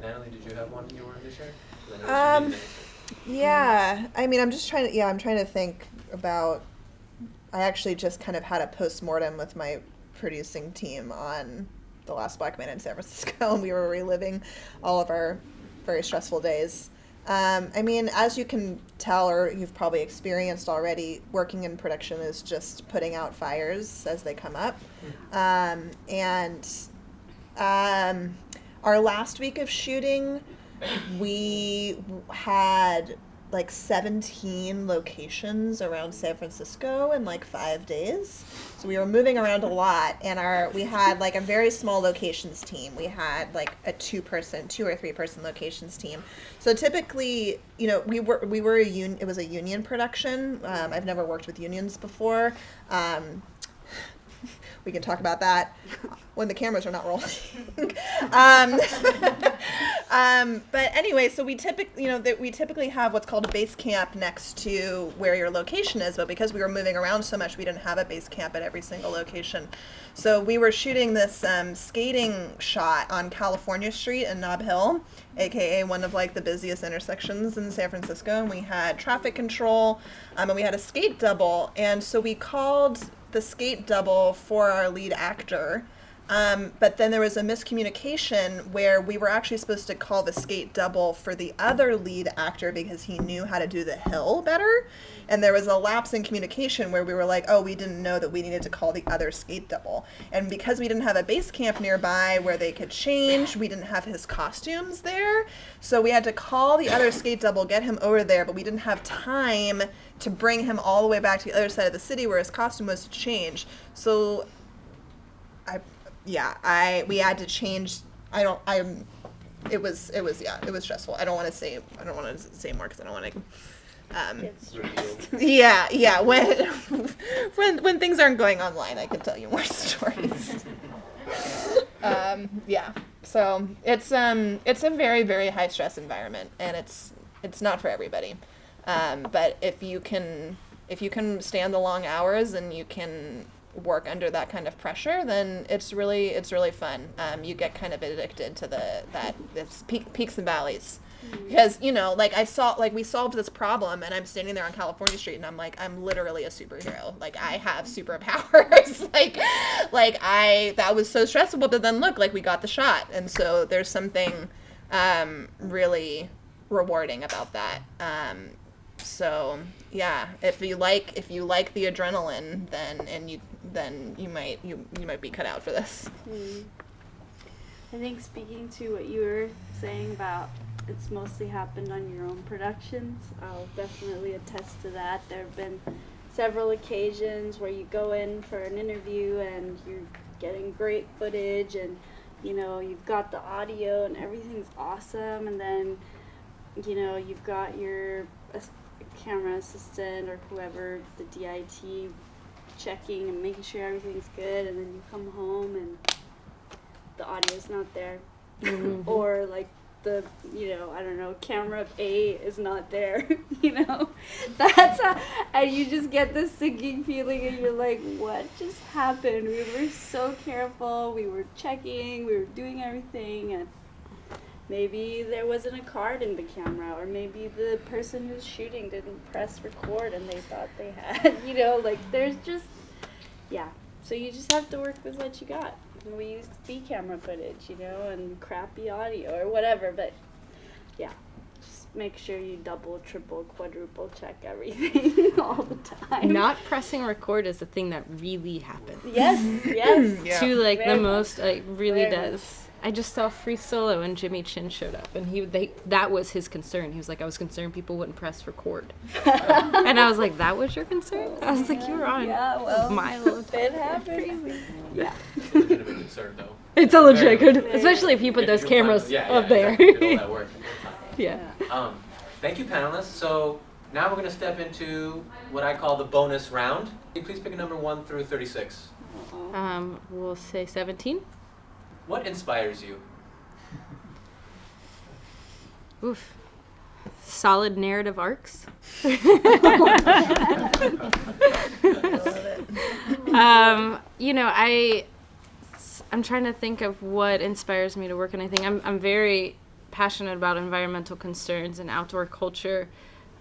Natalie, did you have one you wanted to share? 'Cause I know she didn't answer. Yeah, I mean, I'm trying to think about, I actually just kind of had a post-mortem with my producing team on The Last Black Man in San Francisco, and we were reliving all of our very stressful days. I mean, as you can tell, or you've probably experienced already, working in production is just putting out fires as they come up. Our last week of shooting, we had like 17 locations around San Francisco in like 5 days. So we were moving around a lot, and we had like a very small locations team. We had like a 2 or 3 person locations team. So typically, you know, it was a union production. I've never worked with unions before. We can talk about that when the cameras are not rolling. But anyway, so we typically have what's called a base camp next to where your location is, but because we were moving around so much, we didn't have a base camp at every single location. So we were shooting this skating shot on California Street in Nob Hill, aka one of like the busiest intersections in San Francisco, and we had traffic control, and we had a skate double, and so we called the skate double for our lead actor, But then there was a miscommunication where we were actually supposed to call the skate double for the other lead actor because he knew how to do the hill better. And there was a lapse in communication where we were like, oh, we didn't know that we needed to call the other skate double. And because we didn't have a base camp nearby where they could change, we didn't have his costumes there. So we had to call the other skate double, get him over there, but we didn't have time to bring him all the way back to the other side of the city where his costume was to change. So we had to change. It was stressful. I don't want to say more because I don't want to. Yeah. When things aren't going online, I could tell you more stories. Yeah. So it's a very, very high stress environment, and it's not for everybody. But if you can stand the long hours and you can work under that kind of pressure, then it's really fun. You get kind of addicted to this peaks and valleys. Because, we solved this problem, and I'm standing there on California Street, and I'm like, I'm literally a superhero. Like, I have superpowers. That was so stressful, but then look, we got the shot. And so there's something really rewarding about that. So yeah, if you like the adrenaline, then you might be cut out for this. I think speaking to what you were saying about it's mostly happened on your own productions, I'll definitely attest to that. There have been several occasions where you go in for an interview and you're getting great footage and you've got the audio and everything's awesome, and then you've got your camera assistant or whoever, the DIT, checking and making sure everything's good, and then you come home and the audio's not there. Or the camera A is not there. That's how, and you just get this sinking feeling, and you're like, what just happened? We were so careful, we were checking, we were doing everything, and maybe there wasn't a card in the camera, or maybe the person who's shooting didn't press record and they thought they had, there's just, so you just have to work with what you got. And we used B camera footage, and crappy audio or whatever, but just make sure you double, triple, quadruple check everything all the time. Not pressing record is the thing that really happens. Yes. Yeah. To Very the most, really Very does. much. I just saw Free Solo and Jimmy Chin showed up, and that was his concern. He was like, I was concerned people wouldn't press record. And I was like, that was your concern? I was like, you were on my little It happens. Yeah. It's a legitimate concern, though. It's a legit Very good, especially if you put those cameras up there. Exactly. Did all that work. Yeah. Thank you, panelists. So now we're going to step into what I call the bonus round. Can you please pick a number 1 through 36? We'll say 17. What inspires you? Oof. Solid narrative arcs. I'm trying to think of what inspires me to work on anything. I'm very passionate about environmental concerns and outdoor culture.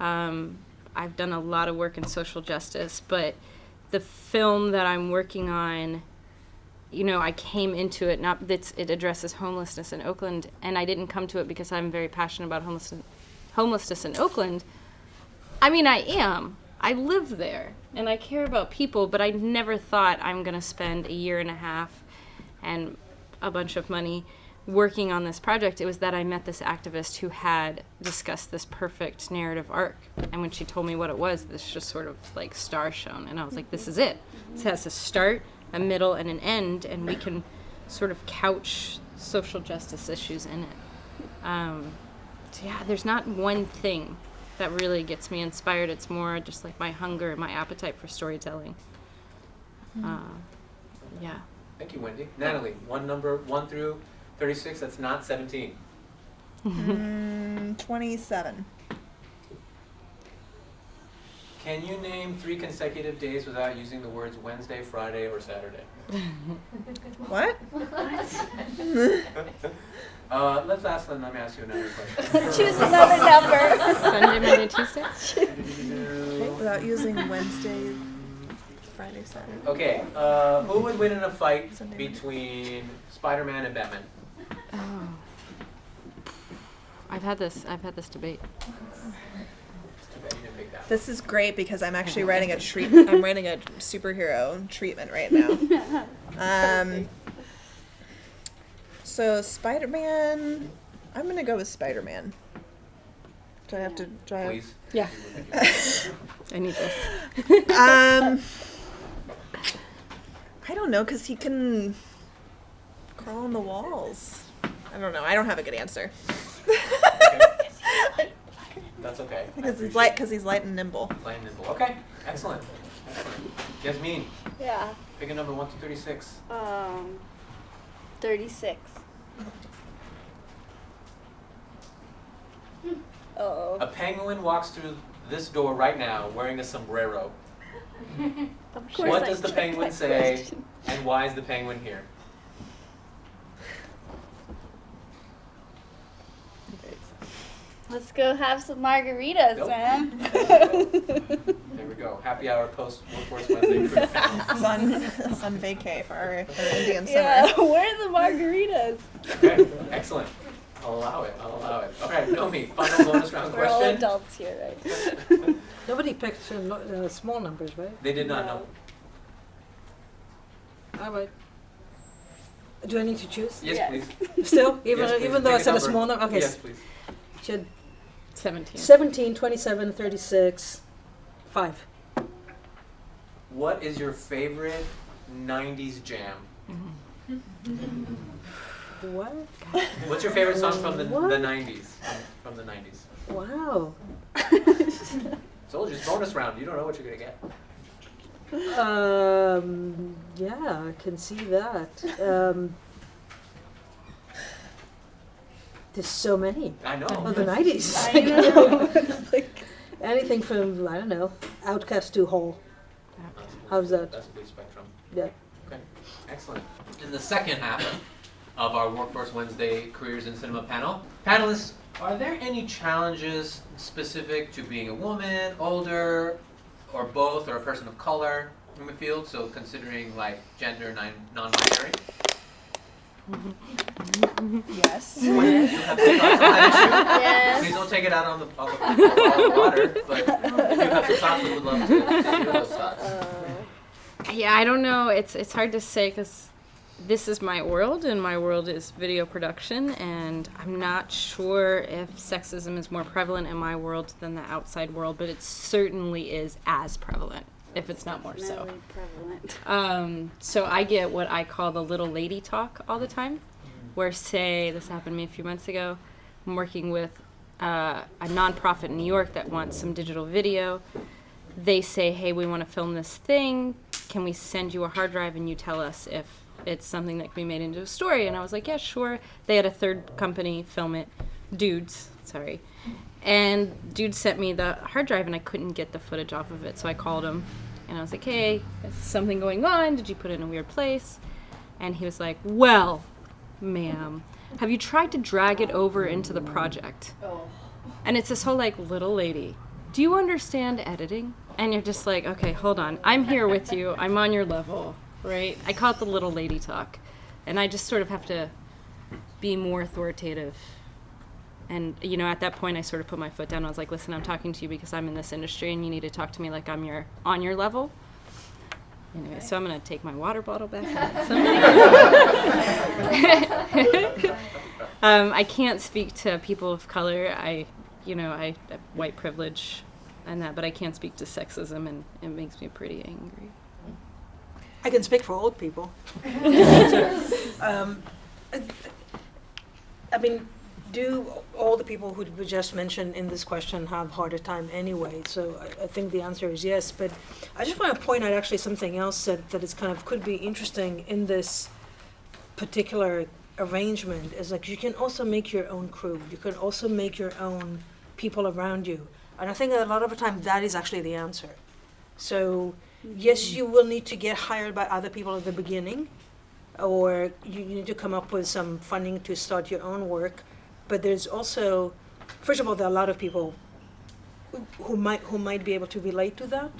I've done a lot of work in social justice, but the film that I'm working on, I came into it, it addresses homelessness in Oakland, and I didn't come to it because I'm very passionate about homelessness in Oakland. I mean, I am. I live there, and I care about people, but I never thought I'm going to spend a year and a half and a bunch of money working on this project. It was that I met this activist who had discussed this perfect narrative arc, and when she told me what it was, this just sort of star shone, and I was like, this is it. This has a start, a middle, and an end, and we can sort of couch social justice issues in it. There's not one thing that really gets me inspired. It's more just my hunger and my appetite for storytelling. Thank you, Wendi. Natalie, number 1 through 36, that's not 17. 27. Can you name 3 consecutive days without using the words Wednesday, Friday, or Saturday? What? Let me ask you another question. Choose another number. Sunday, Monday, Tuesday? Without using Wednesday, Friday, Saturday. Okay, who would win in a fight Sunday. between Spider-Man and Batman? Oh. I've had this debate. It's too bad you didn't pick that. This is great because I'm actually writing a I'm writing a superhero treatment right now. So Spider-Man, I'm gonna go with Spider-Man. Do I have to try? Please. Yeah. I need this. I don't know, cause he can crawl on the walls. I don't know. I don't have a good answer. That's okay. Because he's light, and nimble. Light and nimble. Okay, excellent. Excellent. Yasmin, Yeah. pick a number 1 to 36. 36. Oh. A penguin walks through this door right now wearing a sombrero. Of course What I does the tried penguin my say, question. and why is the penguin here? Let's go have some margaritas, Nope. man. There we go. Happy hour post Workforce Wednesday crew panel. It's on vacay for our Indian Yeah, summer. where are the margaritas? Okay, excellent. I'll allow it. Okay, Nomi, final bonus round We're all question. adults here, right? Nobody picked small numbers, right? They did not know. All right. Do I need to choose? Yes, Yes. please. Still? Yes, please. Even though I Pick a said a number. small number? Okay. Yes, please. Should 17. 17, 27, 36, 5. What is your favorite 90s jam? What? What's your favorite song from the What? 90s? From the 90s. Wow. So just bonus round. You don't know what you're gonna get. Yeah, I can see that. There's so many I know. of the 90s. I know. It's like, Anything from, I don't know, Outcast to Hole. How's that? That's a big spectrum. Yeah. Okay, excellent. In the second half of our Workforce Wednesday Careers in Cinema panel, panelists, are there any challenges specific to being a woman, older, or both, or a person of color in the field? So considering like gender non-binary. Yes. You have some thoughts on that issue? yes. Please don't take it out on the water, but if you have some thoughts, we would love to hear those thoughts. Yeah, I don't know. It's hard to say because this is my world, and my world is video production, and I'm not sure if sexism is more prevalent in my world than the outside world, but it certainly is as prevalent, if it's not more so. Definitely prevalent. So I get what I call the little lady talk all the time, where say, this happened to me a few months ago, I'm working with a nonprofit in New York that wants some digital video. They say, hey, we want to film this thing. Can we send you a hard drive and you tell us if it's something that can be made into a story? And I was like, yeah, sure. They had a third company film it. Dudes. And dude sent me the hard drive and I couldn't get the footage off of it. So I called him and I was like, hey, is something going on? Did you put it in a weird place? And he was like, well, ma'am, have you tried to drag it over into the project? And it's this whole like, little lady, do you understand editing? And you're just like, okay, hold on. I'm here with you. I'm on your level, right? I call it the little lady talk. And I just sort of have to be more authoritative. And, you know, at that point, I sort of put my foot down. I was like, listen, I'm talking to you because I'm in this industry and you need to talk to me like I'm on your level. Anyway, so I'm going to take my water bottle back. I can't speak to people of color. I have white privilege and that, but I can't speak to sexism, and it makes me pretty angry. I can speak for old people. I mean, do all the people who we just mentioned in this question have harder time anyway? So I think the answer is yes, but I just want to point out actually something else that is kind of could be interesting in this particular arrangement is like you can also make your own crew. You can also make your own people around you. And I think that a lot of the time that is actually the answer. So yes, you will need to get hired by other people at the beginning, or you need to come up with some funding to start your own work. But there's also, first of all, there are a lot of people who might be able to relate to that.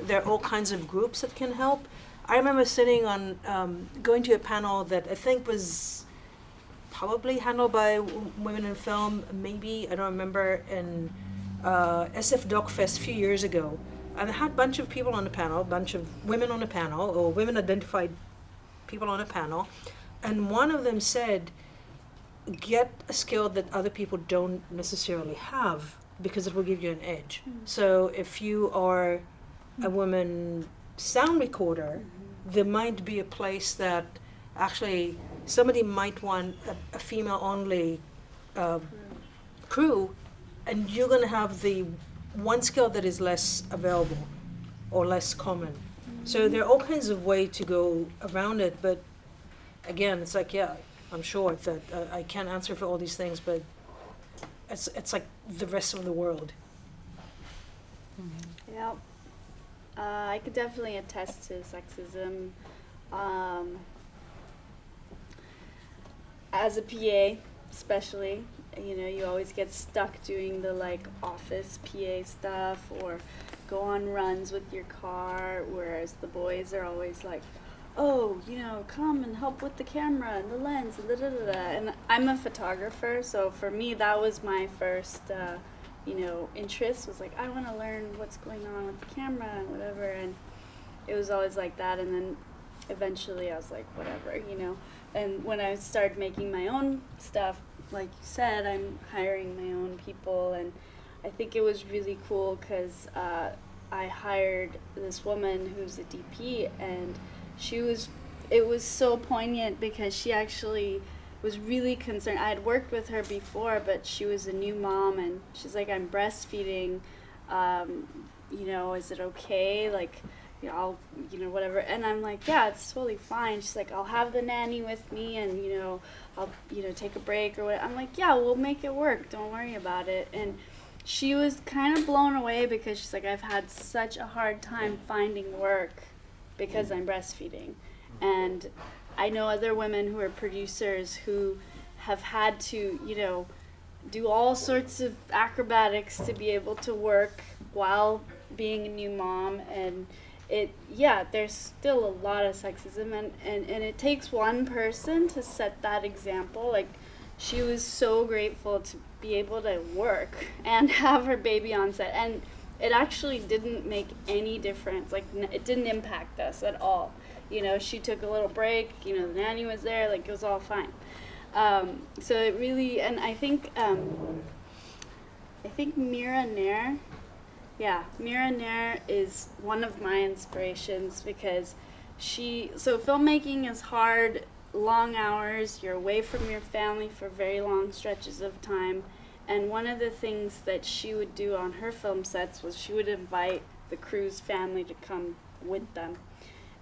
there are all kinds of groups that can help. I remember sitting on, going to a panel that I think was probably handled by Women in Film, maybe, I don't remember, in SF Doc Fest a few years ago. And I had a bunch of people on the panel, a bunch of women on the panel, or women identified people on a panel. And one of them said, get a skill that other people don't necessarily have, because it will give you an edge. So if you are a woman sound recorder, there might be a place that actually somebody might want a female-only crew, and you're going to have the one skill that is less available or less common. So there are all kinds of ways to go around it, but again, it's like, yeah, I'm sure that I can't answer for all these things, but it's like the rest of the world. Yeah. I could definitely attest to sexism. As a PA, especially, you always get stuck doing the like office PA stuff or go on runs with your car, whereas the boys are always like, oh, come and help with the camera and the lens and da-da-da-da. And I'm a photographer, so for me that was my first interest, was like, I want to learn what's going on with the camera and whatever, and it was always like that. And then eventually I was like, whatever, and when I started making my own stuff, like you said, I'm hiring my own people, and I think it was really cool because I hired this woman who's a DP, and it was so poignant because she actually was really concerned. I had worked with her before, but she was a new mom, and she's like, I'm breastfeeding, is it okay? Like, I'll, whatever. And I'm like, yeah, it's totally fine. She's like, I'll have the nanny with me, and, I'll, take a break or what. I'm like, yeah, we'll make it work. Don't worry about it. And she was kind of blown away because she's like, I've had such a hard time finding work because I'm breastfeeding. And I know other women who are producers who have had to, do all sorts of acrobatics to be able to work while being a new mom. And there's still a lot of sexism, and it takes one person to set that example. Like, she was so grateful to be able to work and have her baby on set, and it actually didn't make any difference. Like, it didn't impact us at all. She took a little break, the nanny was there, like, it was all fine. So it really, and I think Mira Nair is one of my inspirations because so filmmaking is hard, long hours, you're away from your family for very long stretches of time, and one of the things that she would do on her film sets was she would invite the crew's family to come with them.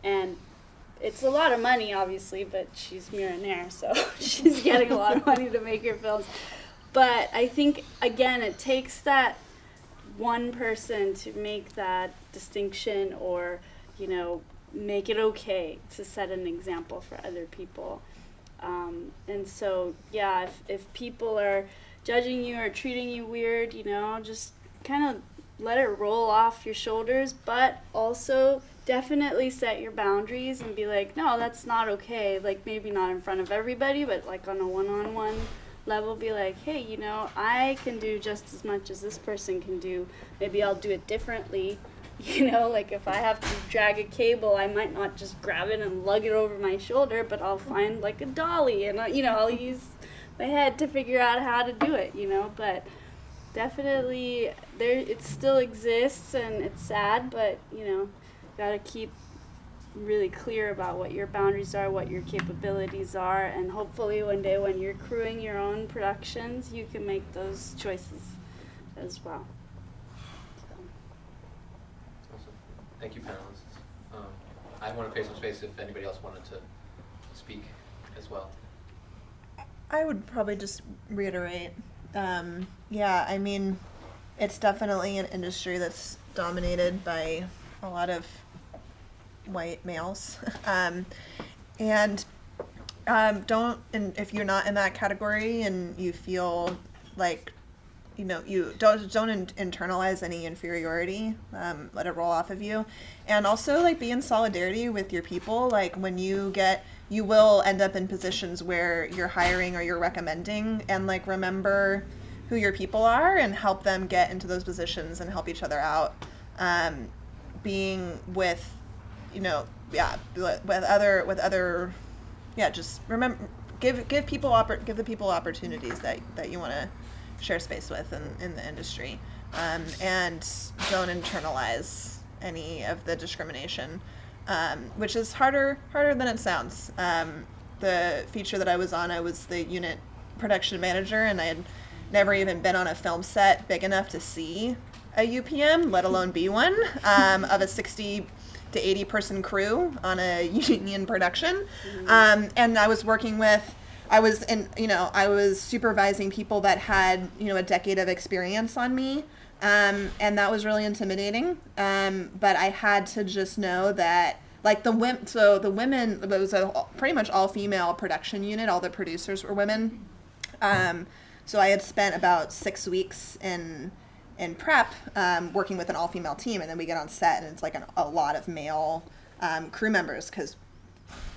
And it's a lot of money, obviously, but she's Mira Nair, so she's getting a lot of money to make her films. But I think, again, it takes that one person to make that distinction or, make it okay to set an example for other people. And so, yeah, if people are judging you or treating you weird, just kind of let it roll off your shoulders, but also definitely set your boundaries and be like, no, that's not okay. Like, maybe not in front of everybody, but like on a one-on-one level, be like, hey, I can do just as much as this person can do. Maybe I'll do it differently. Like, if I have to drag a cable, I might not just grab it and lug it over my shoulder, but I'll find like a dolly and I'll use my head to figure out how to do it, but definitely it still exists, and it's sad, but gotta keep really clear about what your boundaries are, what your capabilities are, and hopefully one day when you're crewing your own productions, you can make those choices as well. Awesome. Thank you, panelists. I want to create some space if anybody else wanted to speak as well. I would probably just reiterate, I mean, it's definitely an industry that's dominated by a lot of white males. And if you're not in that category and you feel like you don't internalize any inferiority, let it roll off of you, and also like be in solidarity with your people. Like when you will end up in positions where you're hiring or you're recommending, and like remember who your people are and help them get into those positions and help each other out. Being with, with other, just remember, give the people opportunities that you want to share space with in the industry, and don't internalize any of the discrimination, which is harder than it sounds. The feature that I was on, I was the unit production manager, and I had never even been on a film set big enough to see a UPM, let alone be one, of a 60 to 80 person crew on a union production. And I was supervising people that had, a decade of experience on me. And that was really intimidating. But I had to just know that, like the women, it was a pretty much all female production unit. All the producers were women. So I had spent about 6 weeks in prep, working with an all-female team, and then we get on set and it's like a lot of male crew members, because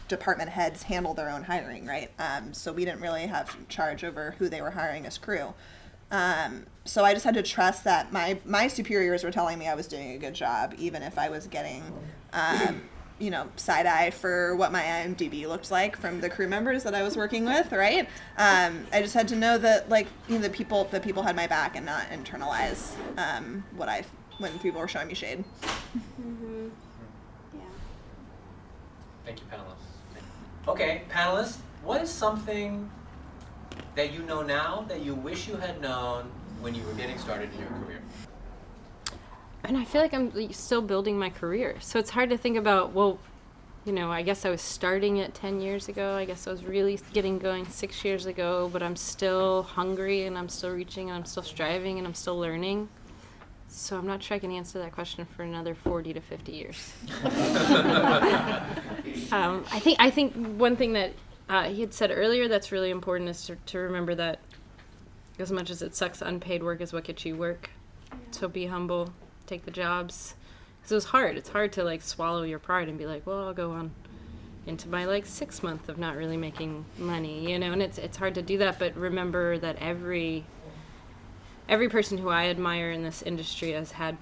department heads handle their own hiring, right? So we didn't really have charge over who they were hiring as crew. So I just had to trust that my superiors were telling me I was doing a good job, even if I was getting side eye for what my IMDb looked like from the crew members that I was working with, right? I just had to know that, like, the people had my back and not internalize when people were showing me shade. Mm-hmm. Yeah. Thank you, panelists. Okay, panelists, what is something that you know now that you wish you had known when you were getting started in your career? And I feel like I'm still building my career. So it's hard to think about, I guess I was starting it 10 years ago. I guess I was really getting going 6 years ago, but I'm still hungry and I'm still reaching and I'm still striving and I'm still learning. So I'm not sure I can answer that question for another 40 to 50 years. I think one thing that he had said earlier that's really important is to remember that as much as it sucks, unpaid work is what gets you work. So be humble. Take the jobs, because it was hard. It's hard to like swallow your pride and be like, well, I'll go on into my like 6 month of not really making money, and it's hard to do that. But remember that every person who I admire in this industry has had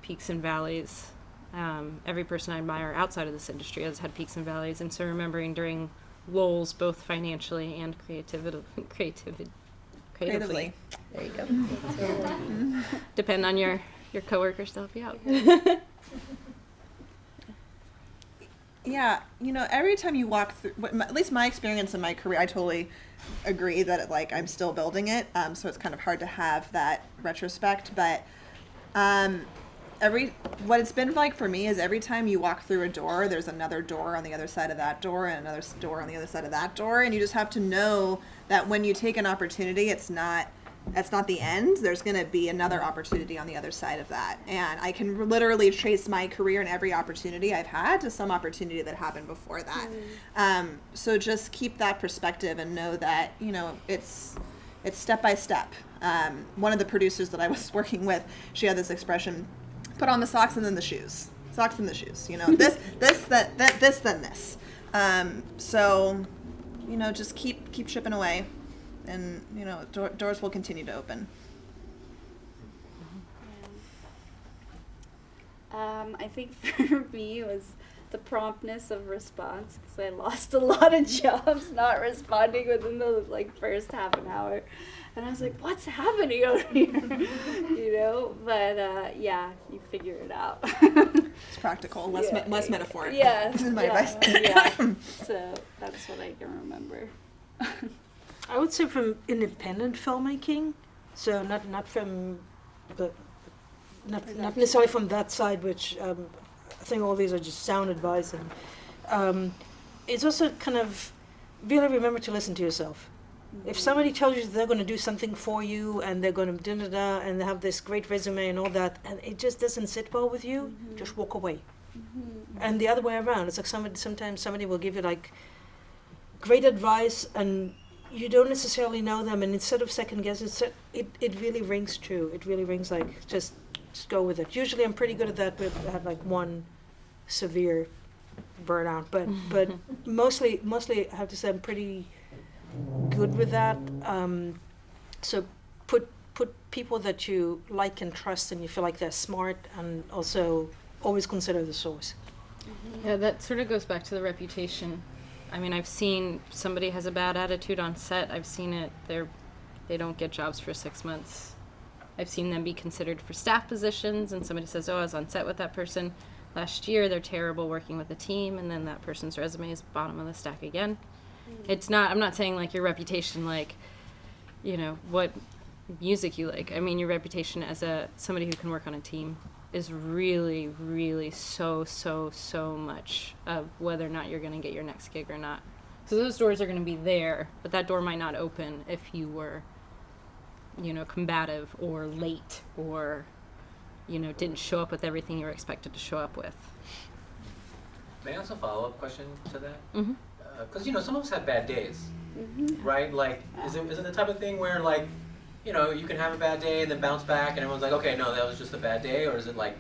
peaks and valleys. Every person I admire outside of this industry has had peaks and valleys, and so remembering during lulls, both financially and creatively. There you go. Depend on your coworkers to help you out. Yeah, every time you walk through, at least my experience in my career, I totally agree that I'm still building it. So it's kind of hard to have that retrospect. But what it's been like for me is every time you walk through a door, there's another door on the other side of that door and another door on the other side of that door, and you just have to know that when you take an opportunity, that's not the end. There's going to be another opportunity on the other side of that. And I can literally trace my career and every opportunity I've had to some opportunity that happened before that. So just keep that perspective and know that, it's step by step. One of the producers that I was working with, she had this expression, put on the socks and then the shoes. Socks and the shoes, this, then this. So, just keep chipping away. And, doors will continue to open. I think for me it was the promptness of response, because I lost a lot of jobs not responding within the first half an hour. And I was like, what's happening over here? But you figure it out. It's practical, less metaphor. Yeah. This is my advice. So that's what I can remember. I would say from independent filmmaking, so not from not necessarily from that side, which I think all these are just sound advice, and it's also kind of really remember to listen to yourself. Mm-hmm. If somebody tells you they're going to do something for you and they're going to da-da-da and they have this great resume and all that, and it just doesn't sit well with you, just walk away. Mm-hmm. And the other way around, it's like sometimes somebody will give you great advice and you don't necessarily know them, and instead of second guess, it really rings true. It really rings like just go with it. Usually, I'm pretty good at that, but I have like one severe burnout. But mostly I have to say I'm pretty good with that. So put people that you like and trust, and you feel like they're smart, and also always consider the source. Yeah, that sort of goes back to the reputation. I mean, I've seen somebody has a bad attitude on set. I've seen it. They don't get jobs for 6 months. I've seen them be considered for staff positions, and somebody says, "Oh, I was on set with that person last year. They're terrible working with the team," and then that person's resume is bottom of the stack again. It's not. I'm not saying like your reputation, like, you know, what music you like. I mean, your reputation as somebody who can work on a team is really, really so much of whether or not you're going to get your next gig or not. So those doors are going to be there, but that door might not open if you were, you know, combative or late or, you know, didn't show up with everything you were expected to show up with. May I ask a follow-up question to that? Mm-hmm. Because, you know, some of us have bad days, Mm-hmm. right? Like, is it the type of thing where, like, you know, you can have a bad day and then bounce back and everyone's like, okay, no, that was just a bad day? Or is it like,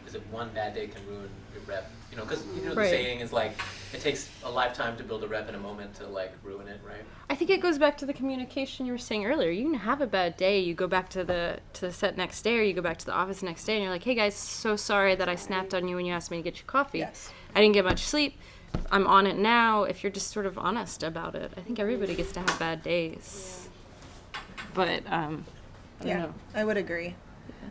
is it one bad day can ruin your rep? You know, because, you know, the Right. saying is like, it takes a lifetime to build a rep in a moment to, like, ruin it, right? I think it goes back to the communication you were saying earlier. You can have a bad day, you go back to the set next day, or you go back to the office next day, and you're like, hey guys, so sorry that I snapped on you when you asked me to get you coffee. Yes. I didn't get much sleep. I'm on it now. If you're just sort of honest about it, I think everybody gets to have bad days. But I don't know. I would agree.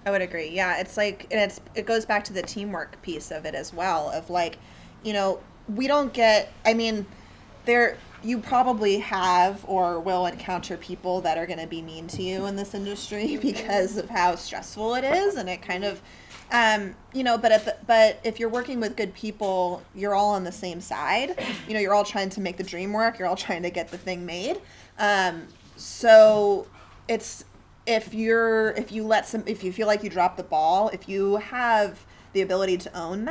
I would agree. Yeah, it's like, and it goes back to the teamwork piece of it as well. Of like, you know, we don't get. I mean, you probably have or will encounter people that are going to be mean to you in this industry because of how stressful it is, and it kind of. You know, but if you're working with good people, you're all on the same side. You know, you're all trying to make the dream work. You're all trying to get the thing made. So it's if you feel like you dropped the ball, if you have the ability to own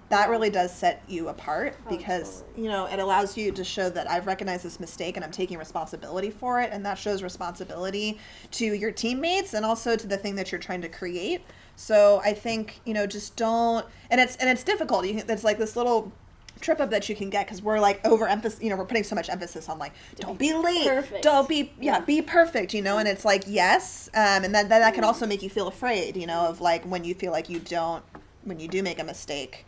that really does set you apart, because you know, it allows you to show that I've recognized this mistake and I'm taking responsibility for it, and that shows responsibility to your teammates and also to the thing that you're trying to create. So I think, you know, just don't, and it's difficult. It's like this little trip up that you can get because we're like you know, we're putting so much emphasis on like, don't be late, perfect. don't be, be perfect, you know, and it's like, yes. And then that can also make you feel afraid, you know, of like when you feel like when you do make a mistake,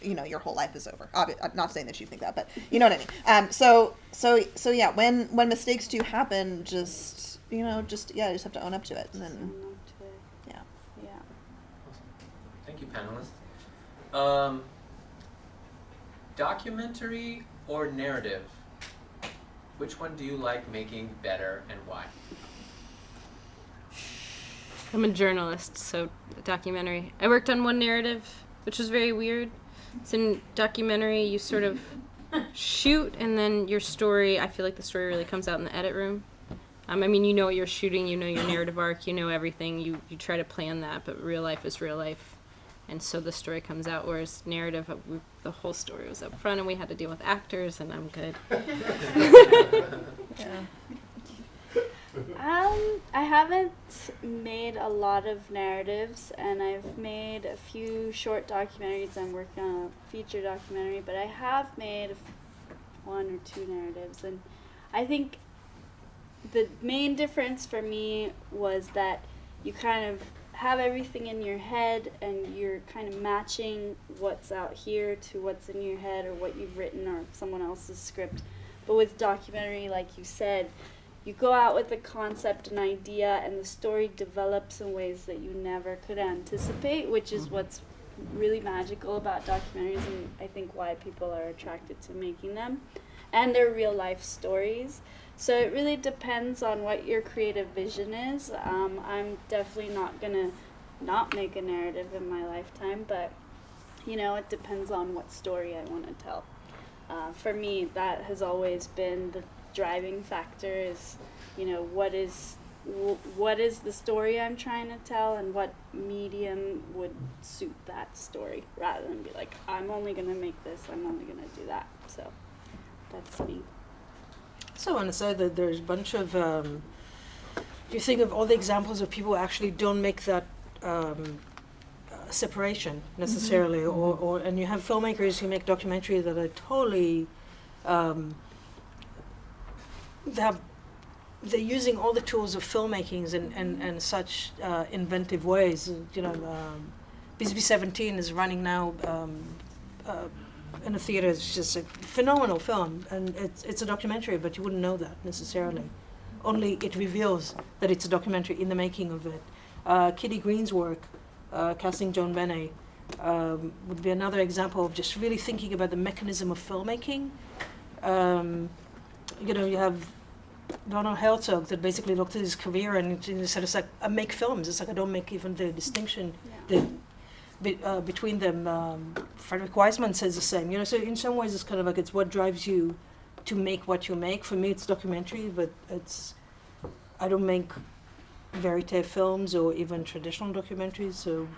you know, your whole life is over. I'm not saying that you think that, but you know what I mean? So yeah, when mistakes do happen, just, you know, you just have to own up to it. And then, Yeah. Thank you, panelists. Documentary or narrative? Which one do you like making better and why? I'm a journalist, so documentary. I worked on one narrative, which was very weird. So in documentary, you sort of shoot, and then your story, I feel like the story really comes out in the edit room. I mean, you know what you're shooting, you know your narrative arc, you know everything. You try to plan that, but real life is real life. And so the story comes out, whereas narrative, the whole story was up front, and we had to deal with actors, and I'm good. yeah. I haven't made a lot of narratives, and I've made a few short documentaries. I'm working on a feature documentary, but I have made one or two narratives, and I think the main difference for me was that you kind of have everything in your head, and you're kind of matching what's out here to what's in your head or what you've written or someone else's script. But with documentary, like you said, you go out with a concept, an idea, and the story develops in ways that you never could anticipate, which is what's really magical about documentaries, and I think why people are attracted to making them. And they're real life stories. So it really depends on what your creative vision is. I'm definitely not gonna not make a narrative in my lifetime, but you know, it depends on what story I want to tell. For me, that has always been the driving factor, is, you know, what is the story I'm trying to tell, and what medium would suit that story, rather than be like, I'm only gonna make this, I'm only gonna do that. So that's me. So I want to say that there's a bunch of, you think of all the examples of people who actually don't make that separation necessarily, and you have filmmakers who make documentaries that are totally, they're using all the tools of filmmaking and such inventive ways. You know, BSB-17 is running now in a theater. It's just a phenomenal film, and it's a documentary, but you wouldn't know that necessarily. Only it reveals that it's a documentary in the making of it. Kitty Green's work, casting Joan Benet, would be another example of just really thinking about the mechanism of filmmaking. You know, you have Donald Herzog that basically looked at his career and he said, it's like, I make films. It's like I don't make even the distinction between them. Frederick Wiseman says the same. You know, so in some ways it's kind of like it's what drives you to make what you make. For me, it's documentary, but I don't make verite films or even traditional documentaries. So,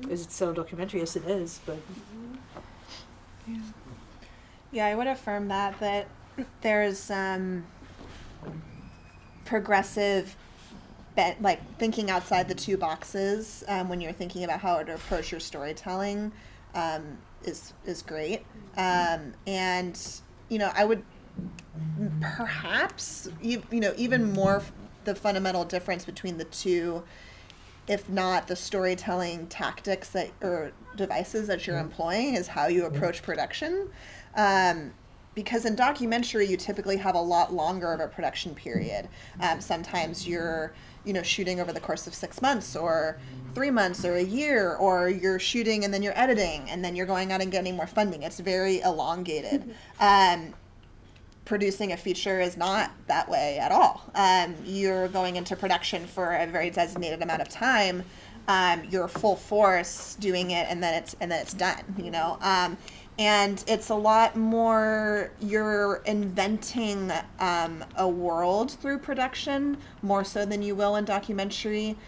is it still a documentary? Yes, it is. But yeah, I would affirm that there's progressive, like thinking outside the two boxes when you're thinking about how to approach your storytelling is great. And you know, I would perhaps even more the fundamental difference between the two, if not the storytelling tactics or devices that you're employing, is how you approach production. Because in documentary, you typically have a lot longer of a production period. Sometimes you're, shooting over the course of 6 months or 3 months or a year, or you're shooting and then you're editing and then you're going out and getting more funding. It's very elongated. Producing a feature is not that way at all. You're going into production for a very designated amount of time. You're full force doing it, and then it's done. And it's a lot more, you're inventing a world through production more so than you will in documentary.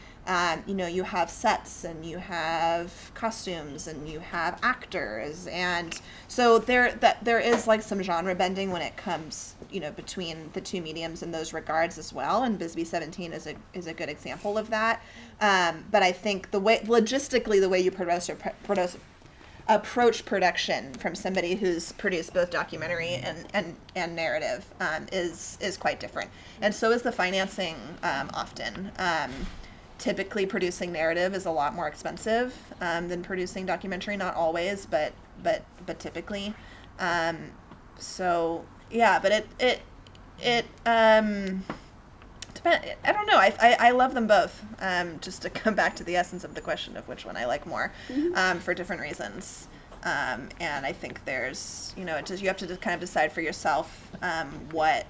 You have sets and you have costumes and you have actors, and so there is like some genre bending when it comes between the two mediums in those regards as well. And BSB-17 is a good example of that. But I think logistically the way you approach production from somebody who's produced both documentary and narrative is quite different, and so is the financing often. Typically, producing narrative is a lot more expensive than producing documentary. Not always, but typically. So yeah, but it depends. I don't know. I love them both. Just to come back to the essence of the question of which one I like more, for different reasons. And I think there's you have to just kind of decide for yourself what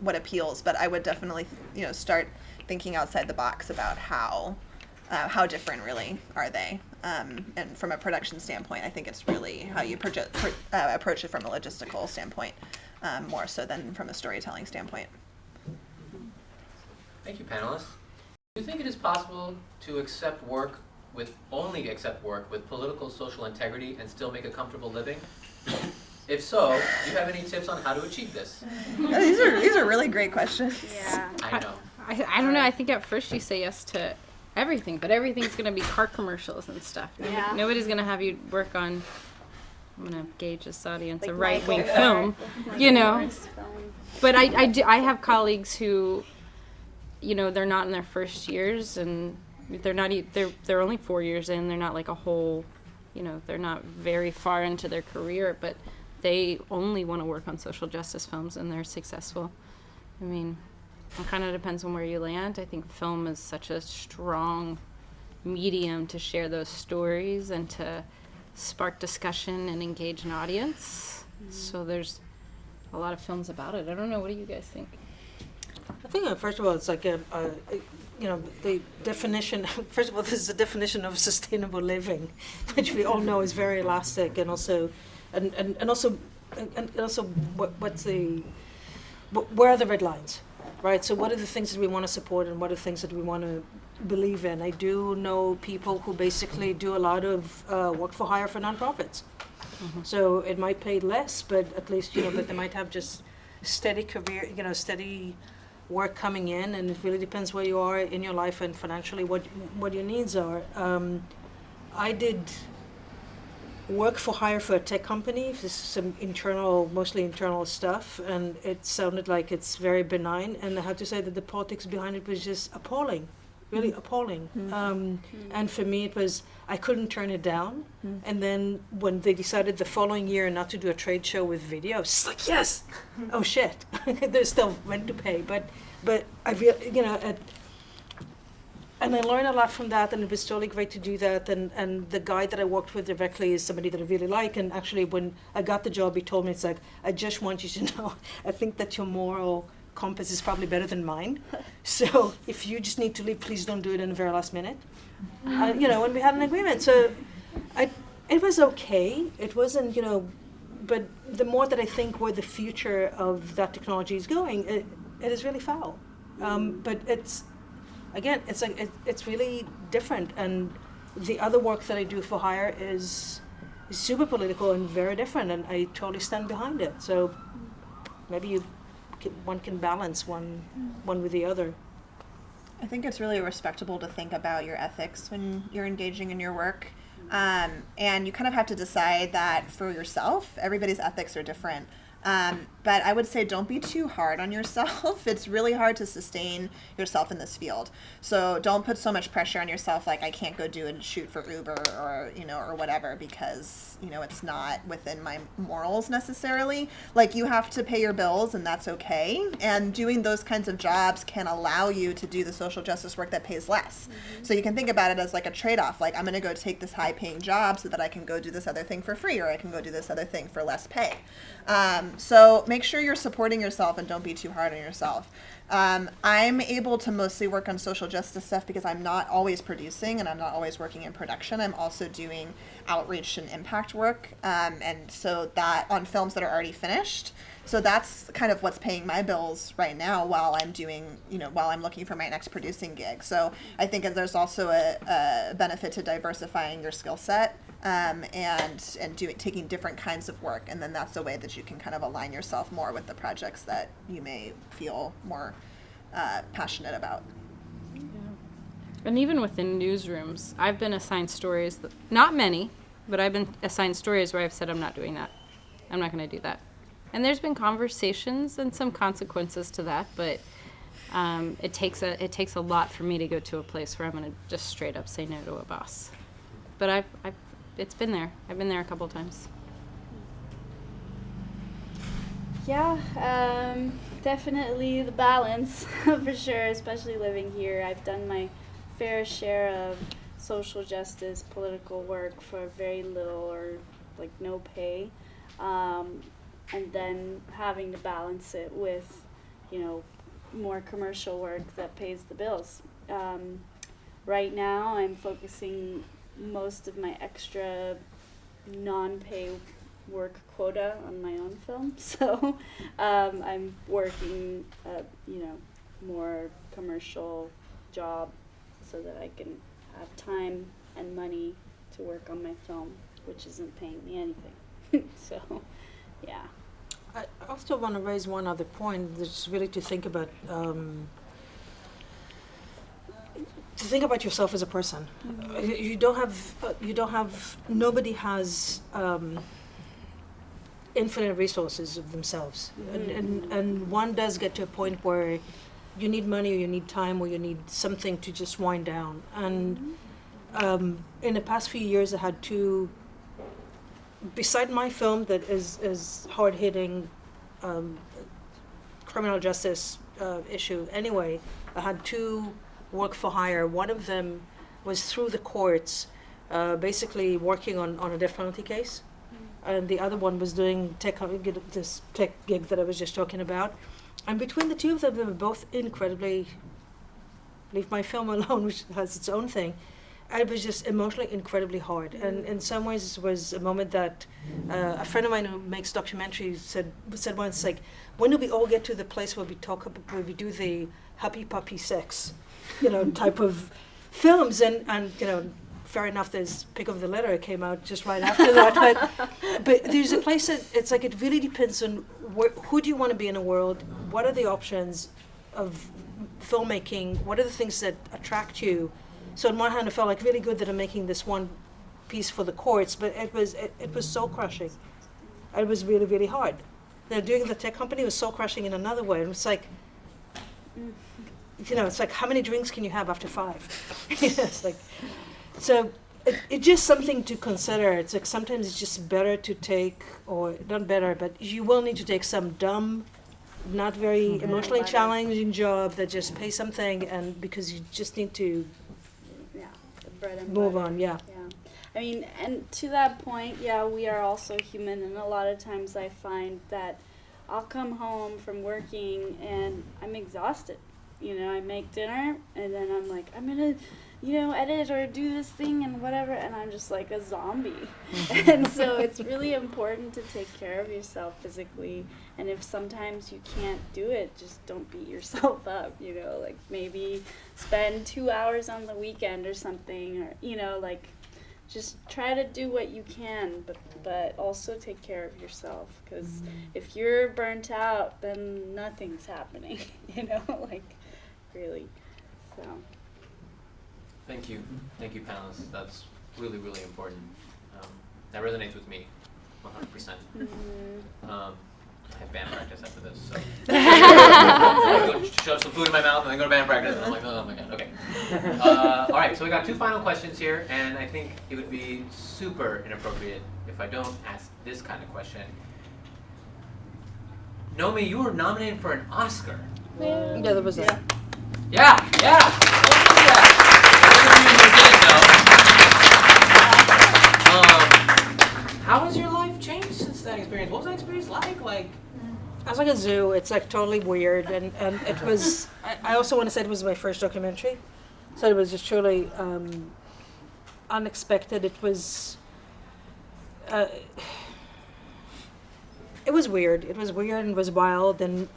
appeals. But I would definitely start thinking outside the box about how different really are they, and from a production standpoint, I think it's really how you approach it from a logistical standpoint, more so than from a storytelling standpoint. Thank you, panelists. Do you think it is possible to only accept work with political social integrity and still make a comfortable living? If so, do you have any tips on how to achieve this? These are really great questions. Yeah. I know. I don't know. I think at first you say yes to everything, but everything's going to be car commercials and stuff. Yeah. Nobody's going to have you work on, I'm going to gauge this audience, Like a right-wing Michael film, Moore's film. But I have colleagues who, they're not in their first years, and they're only 4 years in. They're not like a whole, they're not very far into their career, but they only want to work on social justice films, and they're successful. I mean, it kind of depends on where you land. I think film is such a strong medium to share those stories and to spark discussion and engage an audience. So there's a lot of films about it. I don't know. What do you guys think? I think first of all, it's like the definition. First of all, this is the definition of sustainable living, which we all know is very elastic, and also, and also where are the red lines? Right, so what are the things that we want to support and what are the things that we want to believe in? I do know people who basically do a lot of work for hire for nonprofits. So it might pay less, but at least, but they might have just steady career, steady work coming in, and it really depends where you are in your life and financially what your needs are. I did work for hire for a tech company. This is some mostly internal stuff, and it sounded like it's very benign. And I have to say that the politics behind it was just appalling, really appalling. And for me, it was, I couldn't turn it down. And then when they decided the following year not to do a trade show with video, I was just like, yes! Oh shit! There's still rent to pay, but I and I learned a lot from that, and it was totally great to do that. And the guy that I worked with directly is somebody that I really like. And actually, when I got the job, he told me, it's like, I just want you to know, I think that your moral compass is probably better than mine. So if you just need to leave, please don't do it in the very last minute. And we had an agreement. So it was okay. It wasn't, but the more that I think where the future of that technology is going, it is really foul. But again, it's really different, and the other work that I do for hire is super political and very different, and I totally stand behind it. So maybe one can balance one with the other. I think it's really respectable to think about your ethics when you're engaging in your work. And you kind of have to decide that for yourself. Everybody's ethics are different. But I would say don't be too hard on yourself. It's really hard to sustain yourself in this field. So don't put so much pressure on yourself, like I can't go do and shoot for Uber or whatever, because, it's not within my morals necessarily. Like, you have to pay your bills, and that's okay. And doing those kinds of jobs can allow you to do the social justice work that pays less. So you can think about it as like a trade-off. Like, I'm going to go take this high-paying job so that I can go do this other thing for free, or I can go do this other thing for less pay. So make sure you're supporting yourself and don't be too hard on yourself. I'm able to mostly work on social justice stuff because I'm not always producing and I'm not always working in production. I'm also doing outreach and impact work, and so that on films that are already finished. So that's kind of what's paying my bills right now while I'm doing, while I'm looking for my next producing gig. So I think that there's also a benefit to diversifying your skill set, and taking different kinds of work, and then that's a way that you can kind of align yourself more with the projects that you may feel more passionate about. And even within newsrooms, I've been assigned stories, not many, but I've been assigned stories where I've said, I'm not doing that. I'm not going to do that. And there's been conversations and some consequences to that, but it takes a lot for me to go to a place where I'm going to just straight up say no to a boss. But it's been there. I've been there a couple of times. Yeah, definitely the balance for sure, especially living here. I've done my fair share of social justice, political work for very little or like no pay. And then having to balance it with, more commercial work that pays the bills. Right now, I'm focusing most of my extra non-pay work quota on my own film. So I'm working a, more commercial job so that I can have time and money to work on my film, which isn't paying me anything. So, yeah. I also want to raise one other point, which is really to think about yourself as a person. Nobody has infinite resources of themselves, and one does get to a point where you need money, or you need time, or you need something to just wind down. And in the past few years, I had two. Beside my film that is hard-hitting criminal justice issue anyway, I had two work for hire. One of them was through the courts, basically working on a death penalty case. And the other one was doing this tech gig that I was just talking about. And between the two of them, they were both incredibly, leave my film alone, which has its own thing. It was just emotionally incredibly hard, and in some ways it was a moment that a friend of mine who makes documentaries said once, like, when do we all get to the place where we do the happy puppy sex, type of films, and fair enough, there's Pick of the Litter came out just right after that, but there's a place that it's like it really depends on who do you want to be in a world? What are the options of filmmaking? What are the things that attract you? So on one hand, I felt like really good that I'm making this one piece for the courts, but it was soul crushing. It was really, really hard. Now doing the tech company was soul crushing in another way. It was like, it's like how many drinks can you have after 5? It's like, so it's just something to consider. It's like sometimes it's just better to take, or not better, but you will need to take some dumb, not very emotionally challenging job that just pays something, and because you just need to the bread and move butter. on. Yeah. I mean, and to that point, we are also human, and a lot of times I find that I'll come home from working and I'm exhausted. I make dinner and then I'm like, I'm gonna, edit or do this thing and whatever, and I'm just like a zombie. And so it's really important to take care of yourself physically, and if sometimes you can't do it, just don't beat yourself up, like maybe spend 2 hours on the weekend or something, or, just try to do what you can, but also take care of yourself, because if you're burnt out, then nothing's happening, really, so. Thank you, panelists. That's really, really important. That resonates with me, 100%. I have band practice after this, so I go shove some food in my mouth and then go to band practice, and I'm like, oh my god, okay. All right, so we got 2 final questions here, and I think it would be super inappropriate if I don't ask this kind of question. Nomi, you were nominated for an Oscar. Yeah, that was it. Yeah. How has your life changed since that experience? What was that experience like? I was like a zoo. It's like totally weird, and it was. I also want to say it was my first documentary, so it was just truly unexpected. It was. It was weird. It was weird and it was wild. And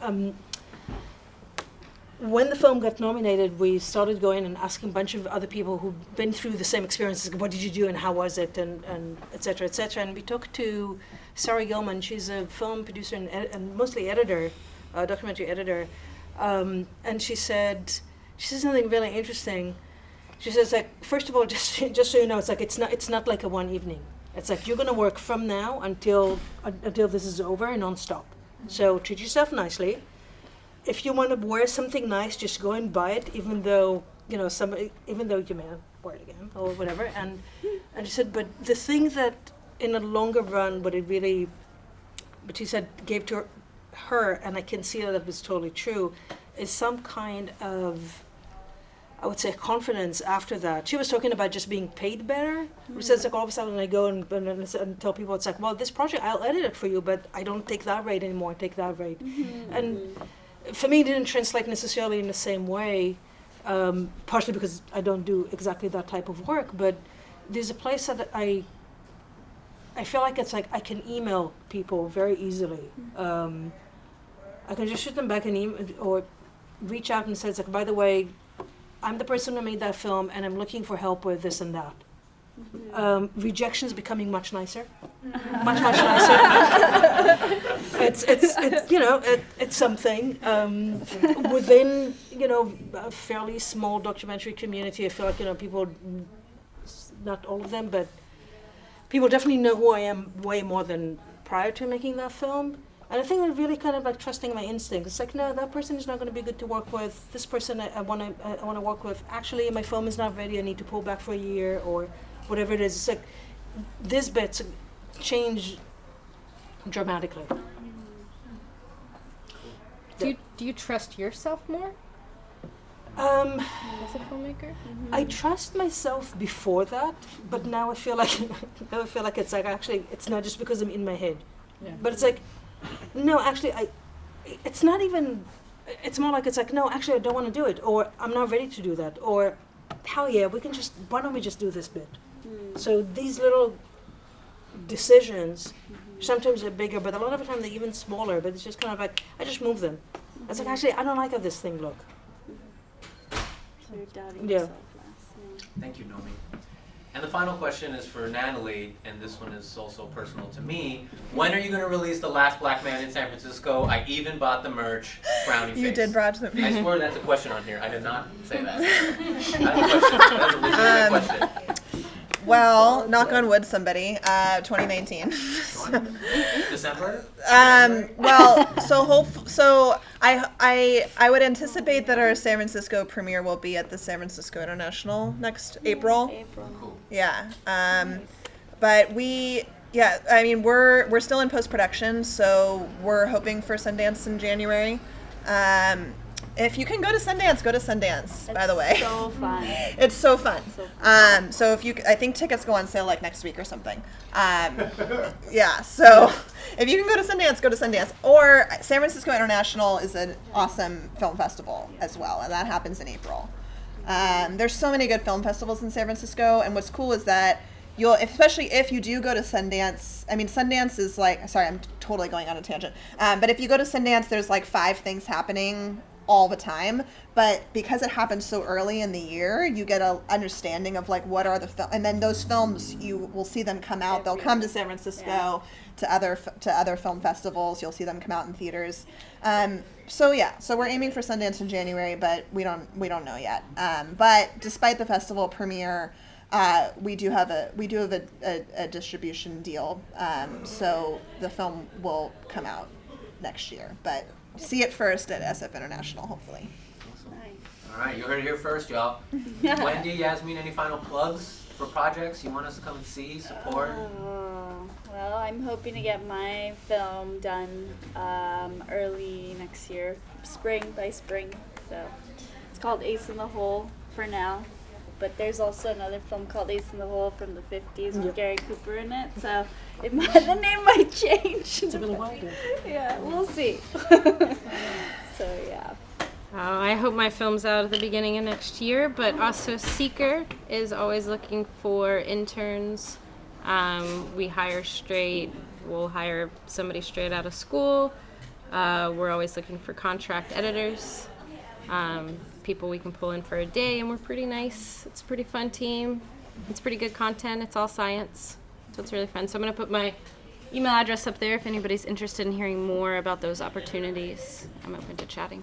when the film got nominated, we started going and asking a bunch of other people who've been through the same experiences. What did you do and how was it, and et cetera, et cetera. And we talked to Sarah Gilman. She's a film producer and mostly editor, documentary editor. And she said something really interesting. She says, like, first of all, just so you know, it's like it's not like a one evening. It's like you're gonna work from now until this is over, nonstop. So treat yourself nicely. If you want to wear something nice, just go and buy it, even though you may wear it again or whatever. And she said, but the thing that in the longer run, but she said gave to her, and I can see that was totally true, is some kind of, I would say, confidence after that. She was talking about just being paid better. Which says, like, all of a sudden I go and tell people, it's like, well, this project, I'll edit it for you, but I don't take that rate anymore, I take that rate. And for me, it didn't translate necessarily in the same way, partially because I don't do exactly that type of work, but there's a place that I feel like it's like I can email people very easily. I can just shoot them back an email or reach out and say, it's like, by the way, I'm the person who made that film and I'm looking for help with this and that. Rejection is becoming much nicer. Much nicer. It's something. Within, a fairly small documentary community, I feel like, people, not all of them, but people definitely know who I am way more than prior to making that film. And I think they're really kind of like trusting my instincts. It's like, no, that person is not going to be good to work with. This person I want to work with. Actually, my film is not ready. I need to pull back for a year or whatever it is. It's like this bit's change dramatically. Do you trust yourself more As a filmmaker? I trust myself before that, but now I feel like it's like actually it's not just because I'm in my head, but it's like no, actually it's not even. It's more like it's like no, actually I don't want to do it, or I'm not ready to do that, or hell yeah, why don't we just do this bit? So these little decisions sometimes are bigger, but a lot of the time they're even smaller. But it's just kind of like I just move them. It's like actually I don't like how this thing look. So you're doubting Yeah. yourself less. Thank you, Nomi. And the final question is for Natalie, and this one is also personal to me. When are you going to release The Last Black Man in San Francisco? I even bought the merch, frowny face. You did brought the I swear that's a question on here. I did not say that. That's a question. That's a legitimate question. Well, knock on wood, somebody. 2019. December? Well, so I would anticipate that our San Francisco premiere will be at the San Francisco International next April. Cool. Yeah. But we're still in post-production, so we're hoping for Sundance in January. If you can go to Sundance, go to Sundance, by the way. So fun. It's so fun. So fun. So I think tickets go on sale like next week or something. Yeah, so if you can go to Sundance, go to Sundance. Or San Francisco International is an awesome film festival as well, and that happens in April. There's so many good film festivals in San Francisco, and what's cool is that especially if you do go to Sundance, I mean, Sundance is like, sorry, I'm totally going on a tangent, but if you go to Sundance, there's like 5 things happening all the time, but because it happens so early in the year, you get an understanding of like what are the and then those films, you will see them come out. They'll come to San Francisco to other film festivals. You'll see them come out in theaters. So we're aiming for Sundance in January, but we don't know yet. But despite the festival premiere, we do have a distribution deal. So the film will come out next year, but see it first at SF International, hopefully. Nice. All right, you heard it here first, y'all. Wendy, Yasmin, any final plugs for projects you want us to come and see, support? Well, I'm hoping to get my film done early next year, by spring. So it's called Ace in the Hole for now. But there's also another film called Ace in the Hole from the 50s with Gary Cooper in it. So the name might change. It's been a while then. Yeah, we'll see. So yeah. I hope my film's out at the beginning of next year, but also Seeker is always looking for interns. We hire we'll hire somebody straight out of school. We're always looking for contract editors, people we can pull in for a day, and we're pretty nice. It's a pretty fun team. It's pretty good content. It's all science, so it's really fun. So I'm going to put my email address up there if anybody's interested in hearing more about those opportunities. I'm open to chatting.